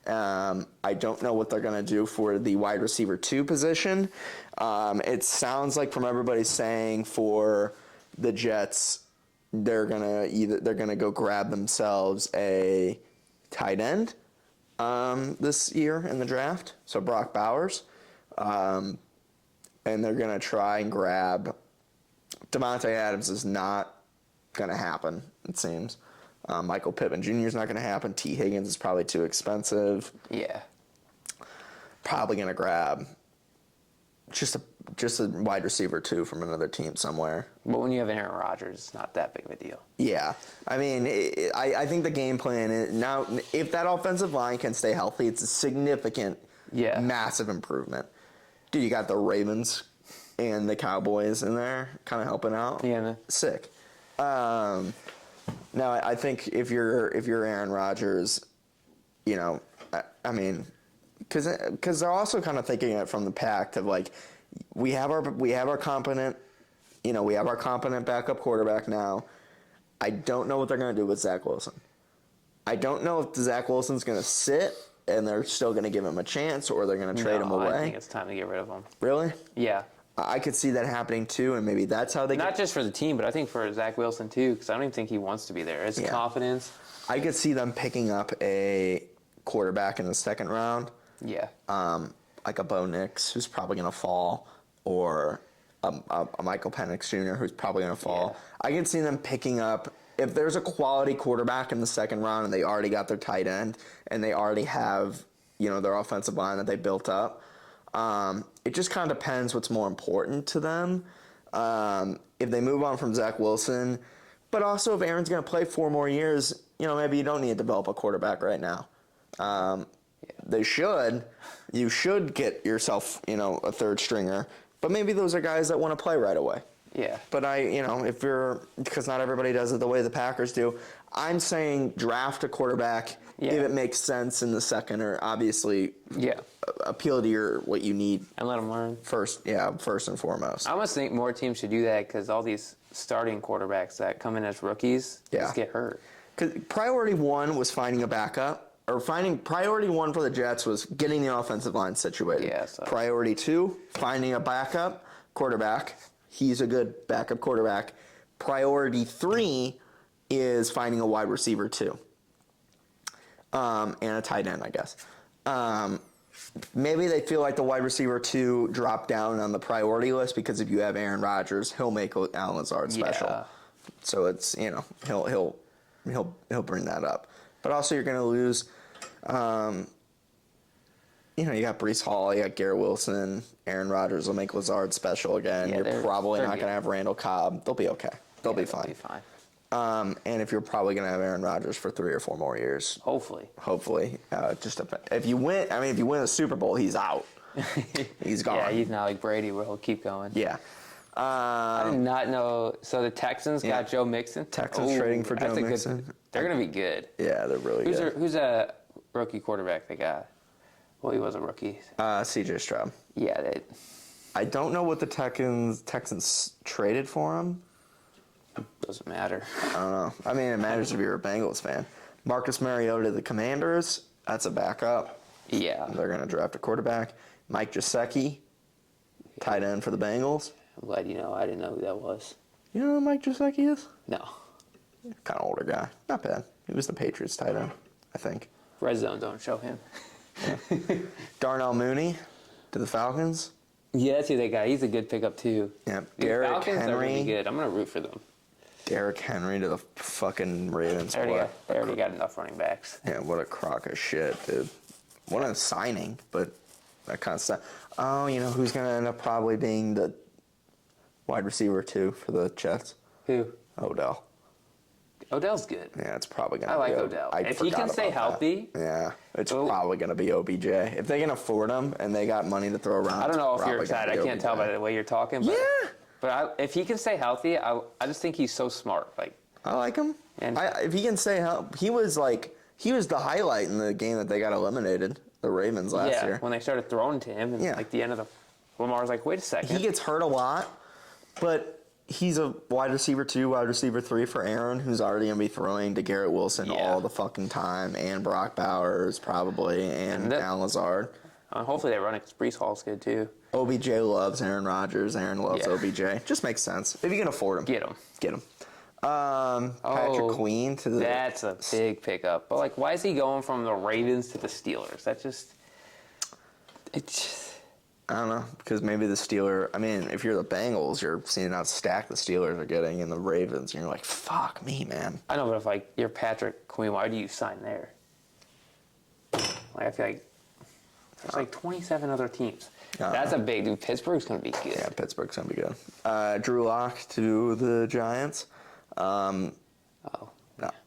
Speaker 1: I don't know what they're going to do for the wide receiver 2 position. It sounds like from everybody saying for the Jets, they're gonna go grab themselves a tight end this year in the draft. So Brock Bowers, and they're gonna try and grab Devontae Adams. Is not gonna happen, it seems. Michael Pittman Jr. is not gonna happen. T. Higgins is probably too expensive.
Speaker 2: Yeah.
Speaker 1: Probably gonna grab just a wide receiver 2 from another team somewhere.
Speaker 2: But when you have Aaron Rodgers, it's not that big of a deal.
Speaker 1: Yeah. I mean, I think the game plan is now, if that offensive line can stay healthy, it's a significant, massive improvement. Dude, you got the Ravens and the Cowboys in there kind of helping out.
Speaker 2: Yeah, man.
Speaker 1: Sick. Now, I think if you're Aaron Rodgers, you know, I mean, because they're also kind of thinking it from the pact of like, we have our competent backup quarterback now. I don't know what they're going to do with Zach Wilson. I don't know if Zach Wilson's going to sit and they're still going to give him a chance, or they're going to trade him away.
Speaker 2: I think it's time to get rid of him.
Speaker 1: Really?
Speaker 2: Yeah.
Speaker 1: I could see that happening too, and maybe that's how they
Speaker 2: Not just for the team, but I think for Zach Wilson too, because I don't even think he wants to be there. His confidence.
Speaker 1: I could see them picking up a quarterback in the second round.
Speaker 2: Yeah.
Speaker 1: Like a Bo Nix, who's probably going to fall, or a Michael Penix Jr., who's probably going to fall. Yeah. I can see them picking up, if there's a quality quarterback in the second round and they already got their tight end and they already have, their offensive line that they built up, it just kind of depends what's more important to them. If they move on from Zach Wilson, but also if Aaron's going to play 4 more years, maybe you don't need to develop a quarterback right now. They should. You should get yourself, a third stringer. But maybe those are guys that want to play right away.
Speaker 2: Yeah.
Speaker 1: But because not everybody does it the way the Packers do, I'm saying draft a quarterback if it makes sense in the second, or obviously appeal to what you need. And
Speaker 2: let them learn.
Speaker 1: First and foremost.
Speaker 2: I almost think more teams should do that because all these starting quarterbacks that come in as rookies just get hurt.
Speaker 1: Because priority 1 was finding a backup. Priority 1 for the Jets was getting the offensive line situated.
Speaker 2: Yeah, so.
Speaker 1: Priority 2, finding a backup quarterback. He's a good backup quarterback. Priority 3 is finding a wide receiver 2. And a tight end, I guess. Maybe they feel like the wide receiver 2 dropped down on the priority list because if you have Aaron Rodgers, he'll make Allen Lazard special. Yeah. So it's, he'll bring that up. But also you're going to lose, you got Breece Hall, you got Garrett Wilson, Aaron Rodgers will make Lazard special again. Yeah, you're probably not going to have Randall Cobb. They'll be okay. They'll be fine. And if you're probably going to have Aaron Rodgers for 3 or 4 more years.
Speaker 2: Hopefully.
Speaker 1: If you win a Super Bowl, he's out. He's gone.
Speaker 2: Yeah, he's not like Brady where he'll keep going.
Speaker 1: Yeah.
Speaker 2: I did not know. So the Texans got Joe Mixon.
Speaker 1: Texans trading for Joe Mixon.
Speaker 2: They're going to be good.
Speaker 1: Yeah, they're really good.
Speaker 2: Who's a rookie quarterback they got? Well, he was a rookie.
Speaker 1: C.J. Stroud.
Speaker 2: Yeah.
Speaker 1: I don't know what the Texans traded for him.
Speaker 2: Doesn't matter.
Speaker 1: I don't know. I mean, it matters if you're a Bengals fan. Marcus Mariota, the Commanders, that's a backup.
Speaker 2: Yeah.
Speaker 1: They're going to draft a quarterback. Mike Gesicki, tight end for the Bengals.
Speaker 2: I'm glad you know. I didn't know who that was.
Speaker 1: You know who Mike Gesicki is?
Speaker 2: No.
Speaker 1: Kind of older guy. Not bad. He was the Patriots tight end, I think.
Speaker 2: Red Zone don't show him.
Speaker 1: Yeah. Darnell Mooney to the Falcons.
Speaker 2: Yeah, that's who they got. He's a good pickup, too.
Speaker 1: Yeah.
Speaker 2: Derrick Falcons Henry. Are really good. I'm going to root for them.
Speaker 1: Derrick Henry to the fucking Ravens.
Speaker 2: They already got enough running backs.
Speaker 1: Yeah, what a crock of shit, dude. What a signing, but that kind of stuff. Oh, who's going to end up probably being the wide receiver, too, for the Jets?
Speaker 2: Who?
Speaker 1: Odell.
Speaker 2: Odell's good.
Speaker 1: Yeah, it's probably going to be.
Speaker 2: I like Odell. If he can stay healthy.
Speaker 1: Yeah, it's probably going to be OBJ. If they can afford him and they got money to throw around.
Speaker 2: I don't know if you're excited. I can't tell by the way you're talking. But,
Speaker 1: yeah.
Speaker 2: But if he can stay healthy, I just think he's so smart.
Speaker 1: I like him. And if he can stay healthy, he was the highlight in the game that they got eliminated, the Ravens last year.
Speaker 2: When they started throwing to him, and the end of the Lamar's like, wait a second.
Speaker 1: He gets hurt a lot, but he's a wide receiver 2, wide receiver 3 for Aaron, who's already going to be throwing to Garrett Wilson all the fucking time, and Brock Bowers probably, and Alan Lazard.
Speaker 2: Hopefully they run it because Brees Hall's good too.
Speaker 1: OBJ loves Aaron Rodgers. Aaron loves OBJ. Just makes sense. If you can afford him.
Speaker 2: Get him.
Speaker 1: Get him. Patrick Queen to the...
Speaker 2: That's a big pickup. But, like, why is he going from the Ravens to the Steelers? That just...
Speaker 1: I don't know, because maybe the Steelers... I mean, if you're the Bengals, you're seeing how stacked the Steelers are getting, and the Ravens, and you're like, fuck me, man.
Speaker 2: I know, but if, like, you're Patrick Queen, why do you sign there? Like, I feel like there's, like, 27 other teams. That's a big... Dude, Pittsburgh's going to be good.
Speaker 1: Yeah, Pittsburgh's going to be good. Drew Lock to the Giants. No,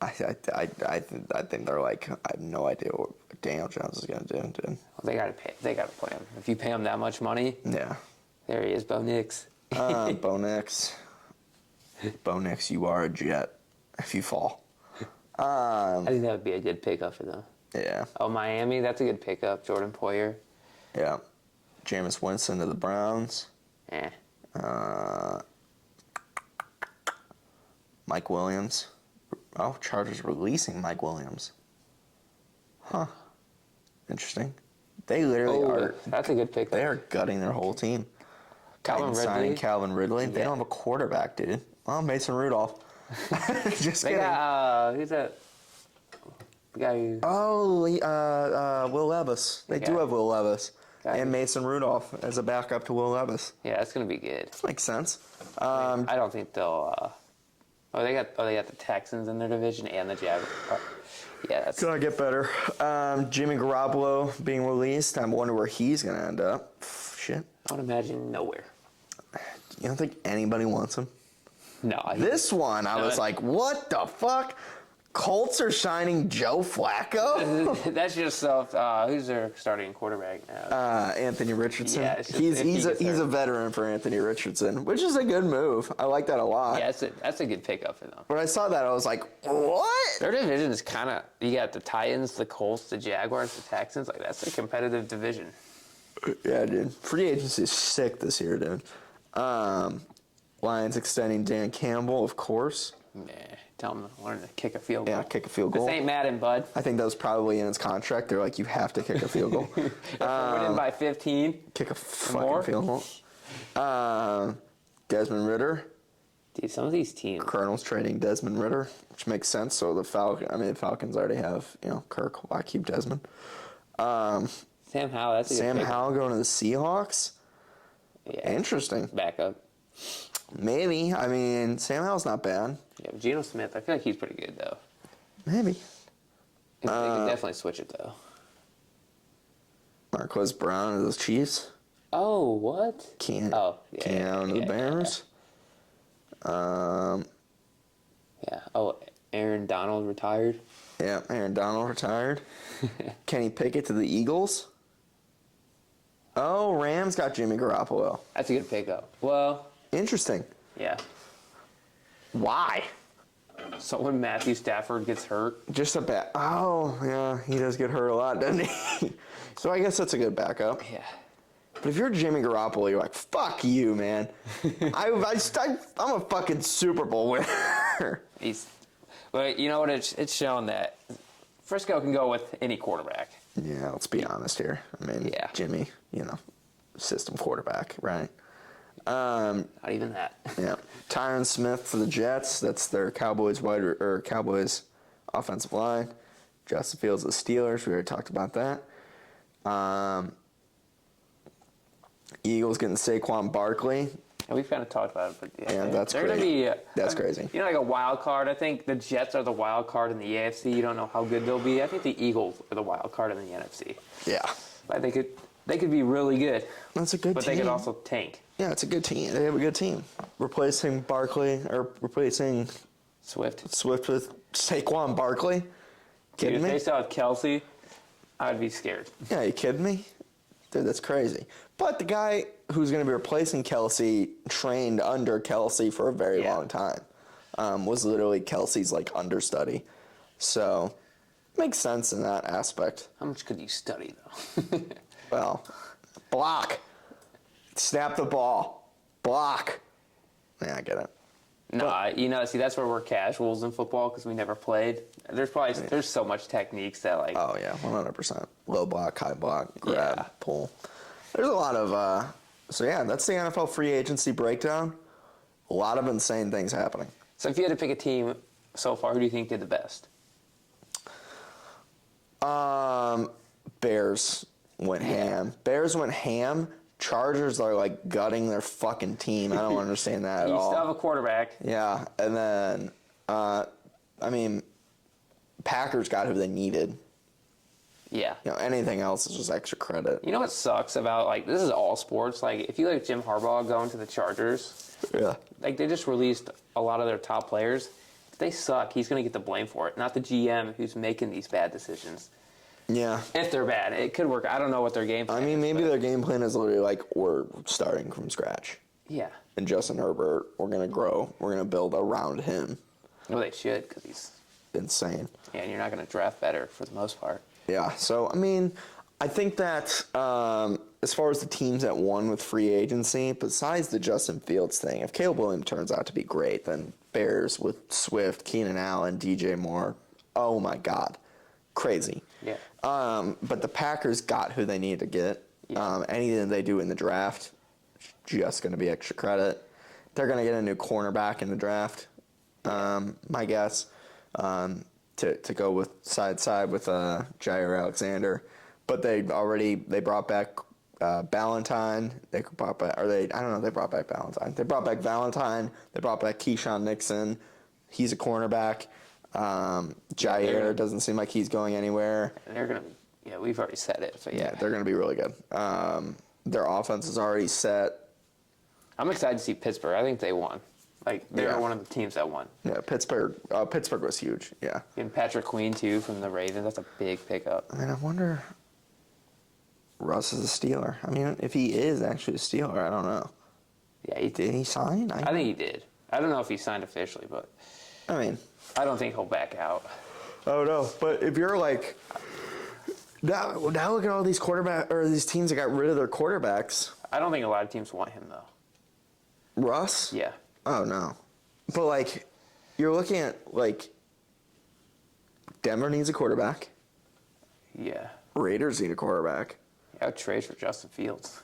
Speaker 1: I think they're like, I have no idea what Daniel Jones is going to do, dude.
Speaker 2: Well, they got to pay. They got to play him. If you pay him that much money,
Speaker 1: yeah.
Speaker 2: There he is, Bo Nix.
Speaker 1: Bo Nix. Bo Nix, you are a jet if you fall.
Speaker 2: I think that would be a good pickup for them.
Speaker 1: Yeah.
Speaker 2: Oh, Miami, that's a good pickup. Jordan Poyer.
Speaker 1: Yeah. Jameis Winston to the Browns.
Speaker 2: Eh.
Speaker 1: Mike Williams. Oh, Chargers releasing Mike Williams. Huh. Interesting. They literally are...
Speaker 2: That's a good pickup.
Speaker 1: They are gutting their whole team.
Speaker 2: Calvin Ridley.
Speaker 1: Signing Calvin Ridley. They don't have a quarterback, dude. Well, Mason Rudolph. Just kidding.
Speaker 2: Who's that? The guy who...
Speaker 1: Will Levis. They do have Will Levis. And Mason Rudolph as a backup to Will Levis.
Speaker 2: Yeah, that's going to be good.
Speaker 1: That makes sense.
Speaker 2: I don't think they'll... they got the Texans in their division and the Jaguars. Yeah, that's
Speaker 1: gonna get better. Jimmy Garoppolo being released. I wonder where he's gonna end up. Shit.
Speaker 2: I would imagine nowhere.
Speaker 1: You don't think anybody wants him?
Speaker 2: No.
Speaker 1: This one, I was like, what the fuck? Colts are signing Joe Flacco?
Speaker 2: That's just who's their starting quarterback now?
Speaker 1: Anthony Richardson.
Speaker 2: Yeah,
Speaker 1: he's a veteran for Anthony Richardson, which is a good move. I like that a lot.
Speaker 2: Yeah, that's a good pickup for them.
Speaker 1: When I saw that, I was like, what?
Speaker 2: Their division is kind of, you got the Titans, the Colts, the Jaguars, the Texans. Like, that's a competitive division.
Speaker 1: Yeah, dude. Free agency is sick this year, dude. Lions extending Dan Campbell, of course.
Speaker 2: Nah, tell him to learn to kick a field goal.
Speaker 1: Yeah, kick a field goal.
Speaker 2: This ain't Madden, bud.
Speaker 1: I think that was probably in his contract. They're like, you have to kick a field goal.
Speaker 2: If we're winning by 15.
Speaker 1: Kick a fucking field goal. Desmond Ritter.
Speaker 2: Dude, some of these teams.
Speaker 1: Colonel's trading Desmond Ritter, which makes sense. So the Falcons already have, Kirk. Why keep Desmond?
Speaker 2: Sam Howell, that's a good
Speaker 1: Sam
Speaker 2: pick.
Speaker 1: Howell going to the Seahawks?
Speaker 2: Yeah.
Speaker 1: Interesting.
Speaker 2: Backup.
Speaker 1: Maybe. I mean, Sam Howell's not bad.
Speaker 2: Yeah, but Geno Smith, I feel like he's pretty good, though.
Speaker 1: Maybe.
Speaker 2: They could definitely switch it, though.
Speaker 1: Marquez Brown of the Chiefs.
Speaker 2: Oh, what?
Speaker 1: Cam
Speaker 2: to
Speaker 1: the Bears.
Speaker 2: Yeah. Oh, Aaron Donald retired.
Speaker 1: Yeah, Aaron Donald retired. Kenny Pickett to the Eagles. Oh, Rams got Jimmy Garoppolo.
Speaker 2: That's a good pickup. Well,
Speaker 1: Interesting.
Speaker 2: yeah.
Speaker 1: Why?
Speaker 2: So when Matthew Stafford gets hurt.
Speaker 1: Just a bat. Oh, yeah, he does get hurt a lot, doesn't he? So I guess that's a good backup.
Speaker 2: Yeah.
Speaker 1: But if you're Jimmy Garoppolo, you're like, fuck you, man. I'm a fucking Super Bowl winner.
Speaker 2: But you know what? It's shown that Frisco can go with any quarterback.
Speaker 1: Yeah, let's be honest here. I mean, Jimmy, system quarterback, right?
Speaker 2: Not even that.
Speaker 1: Yeah. Tyron Smith for the Jets. That's their Cowboys offensive line. Justin Fields of the Steelers. We already talked about that. Eagles getting Saquon Barkley.
Speaker 2: And we've kind of talked about it, but
Speaker 1: that's
Speaker 2: they're going to
Speaker 1: crazy.
Speaker 2: be.
Speaker 1: That's crazy.
Speaker 2: Like a wild card. I think the Jets are the wild card in the AFC. You don't know how good they'll be. I think the Eagles are the wild card in the NFC.
Speaker 1: Yeah.
Speaker 2: But they could be really good.
Speaker 1: That's a good team.
Speaker 2: But they could also tank.
Speaker 1: Yeah, it's a good team. They have a good team. Replacing
Speaker 2: Swift
Speaker 1: with Saquon Barkley. Kidding
Speaker 2: Dude,
Speaker 1: me?
Speaker 2: if they still have Kelsey, I'd be scared.
Speaker 1: Yeah, you kidding me? Dude, that's crazy. But the guy who's going to be replacing Kelsey trained under Kelsey for a very long time. Was literally Kelsey's understudy. So, makes sense in that aspect.
Speaker 2: How much could you study, though?
Speaker 1: Well, block. Snap the ball. Block. Yeah, I get it.
Speaker 2: No, see, that's where we're casuals in football because we never played. There's so much techniques that like.
Speaker 1: Oh yeah, 100%. Low block, high block, grab,
Speaker 2: Yeah.
Speaker 1: pull. There's a lot of. So yeah, that's the NFL free agency breakdown. A lot of insane things happening.
Speaker 2: So if you had to pick a team so far, who do you think did the best?
Speaker 1: Bears went ham. Bears went ham. Chargers are like gutting their fucking team. I don't understand that at
Speaker 2: You
Speaker 1: all.
Speaker 2: still have a quarterback.
Speaker 1: Yeah, and then Packers got who they needed.
Speaker 2: Yeah.
Speaker 1: Anything else is just extra credit.
Speaker 2: You know what sucks about like this is all sports. Like if you like Jim Harbaugh going to the Chargers,
Speaker 1: Yeah.
Speaker 2: like they just released a lot of their top players. If they suck, he's going to get the blame for it, not the GM who's making these bad decisions.
Speaker 1: Yeah.
Speaker 2: If they're bad, it could work. I don't know what their game plan is.
Speaker 1: Maybe their game plan is literally like, we're starting from scratch.
Speaker 2: Yeah.
Speaker 1: And Justin Herbert, we're going to grow. We're going to build around him.
Speaker 2: Well, they should because he's
Speaker 1: Insane.
Speaker 2: Yeah, and you're not going to draft better for the most part.
Speaker 1: Yeah. So, I think that as far as the teams that won with free agency, besides the Justin Fields thing, if Caleb Williams turns out to be great, then Bears with Swift, Keenan Allen, DJ Moore, oh my God. Crazy.
Speaker 2: Yeah.
Speaker 1: But the Packers got who they needed to get.
Speaker 2: Yeah.
Speaker 1: Anything they do in the draft, just going to be extra credit. They're going to get a new cornerback in the draft, my guess, to go with side with Jair Alexander. But they brought back Ballantyne. They brought back Ballantyne. They brought back Valentine. They brought back Keyshawn Nixon. He's a cornerback. Jair doesn't seem like he's going anywhere.
Speaker 2: They're going to be, we've already said it. But
Speaker 1: Yeah, they're going to be really good. Their offense is already set.
Speaker 2: I'm excited to see Pittsburgh. I think they won. Like, they're one of the teams that won.
Speaker 1: Yeah, Pittsburgh was huge, yeah.
Speaker 2: And Patrick Queen, too, from the Ravens. That's a big pickup.
Speaker 1: I wonder Russ is a Steeler. If he is actually a Steeler, I don't know.
Speaker 2: Yeah,
Speaker 1: Did he sign?
Speaker 2: I think he did. I don't know if he signed officially, but I don't think he'll back out.
Speaker 1: Oh no! But if you're like now look at all these these teams that got rid of their quarterbacks.
Speaker 2: I don't think a lot of teams want him though.
Speaker 1: Russ?
Speaker 2: Yeah.
Speaker 1: Oh no! But like, you're looking at like Denver needs a quarterback.
Speaker 2: Yeah.
Speaker 1: Raiders need a quarterback.
Speaker 2: I would trade for Justin Fields.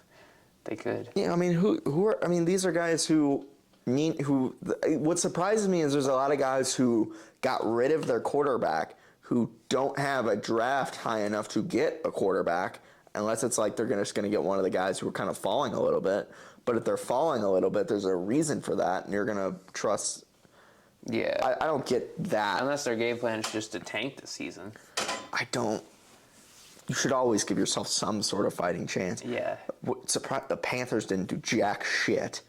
Speaker 2: They could.
Speaker 1: Yeah, who are? These are guys who. What surprises me is there's a lot of guys who got rid of their quarterback who don't have a draft high enough to get a quarterback unless it's like they're just going to get one of the guys who are kind of falling a little bit. But if they're falling a little bit, there's a reason for that, and you're going to trust.
Speaker 2: Yeah.
Speaker 1: I don't get that.
Speaker 2: Unless their game plan is just to tank this season.
Speaker 1: I don't. You should always give yourself some sort of fighting chance.
Speaker 2: Yeah.
Speaker 1: The Panthers didn't do jack shit.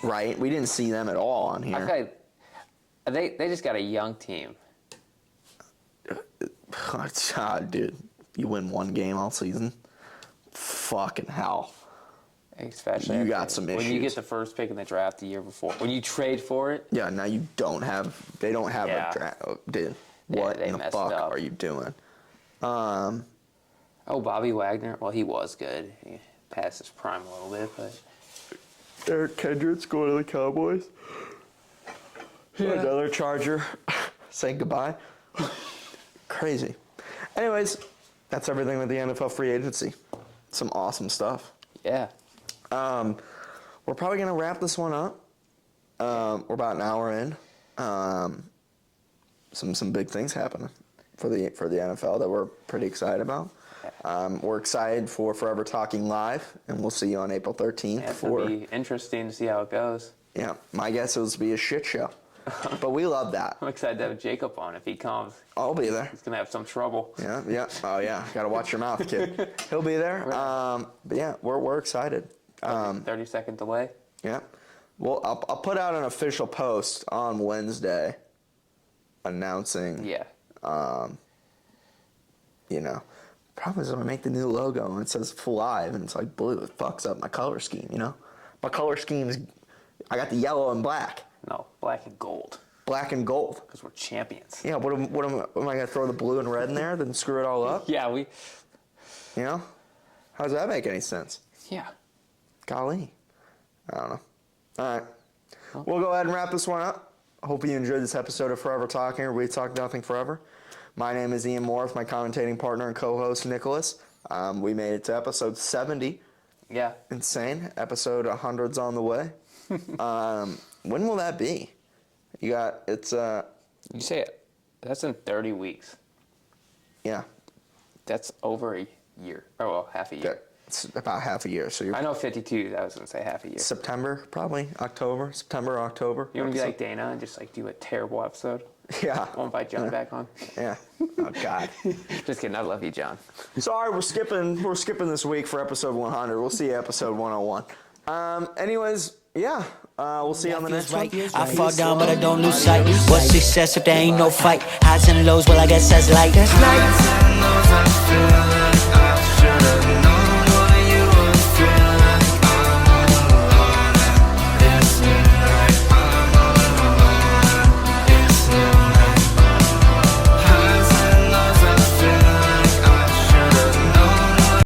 Speaker 1: Right? We didn't see them at all on here.
Speaker 2: I feel like they just got a young team.
Speaker 1: Dude, you win one game all season? Fucking hell.
Speaker 2: Especially
Speaker 1: You got some
Speaker 2: when you
Speaker 1: issues.
Speaker 2: get the first pick in the draft the year before. When you trade for it.
Speaker 1: Yeah, now they don't have
Speaker 2: Yeah.
Speaker 1: a draft. Oh, dude,
Speaker 2: Yeah,
Speaker 1: what
Speaker 2: they
Speaker 1: in the
Speaker 2: messed
Speaker 1: fuck
Speaker 2: up.
Speaker 1: are you doing?
Speaker 2: Oh, Bobby Wagner. Well, he was good. He passed his prime a little bit, but.
Speaker 1: Eric Kendrick's going to the Cowboys.
Speaker 2: Yeah.
Speaker 1: Another Charger saying goodbye. Crazy. Anyways, that's everything with the NFL free agency. Some awesome stuff.
Speaker 2: Yeah.
Speaker 1: We're probably going to wrap this one up. We're about an hour in. Some big things happening for the NFL that we're pretty excited about. We're excited for Forever Talking Live, and we'll see you on April 13th.
Speaker 2: Yeah, it's going to be interesting to see how it goes.
Speaker 1: Yeah, my guess is to be a shit show. But we love that.
Speaker 2: I'm excited to have Jacob on if he comes.
Speaker 1: I'll be there.
Speaker 2: He's going to have some trouble.
Speaker 1: Yeah. Oh, yeah. Got to watch your mouth, kid. He'll be there. But yeah, we're excited.
Speaker 2: 30-second delay.
Speaker 1: Yeah. Well, I'll put out an official post on Wednesday announcing.
Speaker 2: Yeah.
Speaker 1: Problem is I'm gonna make the new logo and it says live and it's like blue. It fucks up my color scheme, My color scheme's I got the yellow and black.
Speaker 2: No, black and gold.
Speaker 1: Black and gold.
Speaker 2: Because we're champions.
Speaker 1: Yeah, what am I gonna throw the blue and red in there, then screw it all up?
Speaker 2: Yeah, we.
Speaker 1: How does that make any sense?
Speaker 2: Yeah.
Speaker 1: Golly. I don't know. All right. we'll go ahead and wrap this one up. I hope you enjoyed this episode of Forever Talking, where we talk nothing forever. My name is Ian Moore with my commentating partner and co-host, Nicholas. We made it to episode 70.
Speaker 2: Yeah.
Speaker 1: Insane. Episode 100's on the way. When will that be? You say
Speaker 2: it. That's in 30 weeks.
Speaker 1: Yeah.
Speaker 2: That's over a year. Oh, well, half a year.
Speaker 1: It's about half a year. So
Speaker 2: I know 52. I was going to say half a year.
Speaker 1: September, probably. September, October.
Speaker 2: You want to be like Dana and just like do a terrible episode?
Speaker 1: Yeah.
Speaker 2: Won't invite John back on?
Speaker 1: Yeah. Oh, God.
Speaker 2: Just kidding. I love you, John.
Speaker 1: Sorry, we're skipping this week for episode 100. We'll see you episode 101. Anyways, yeah. We'll see you on the next one.
Speaker 4: I fall down, but I don't lose sight. What's success if there ain't no fight? Highs and lows, well, I guess that's life.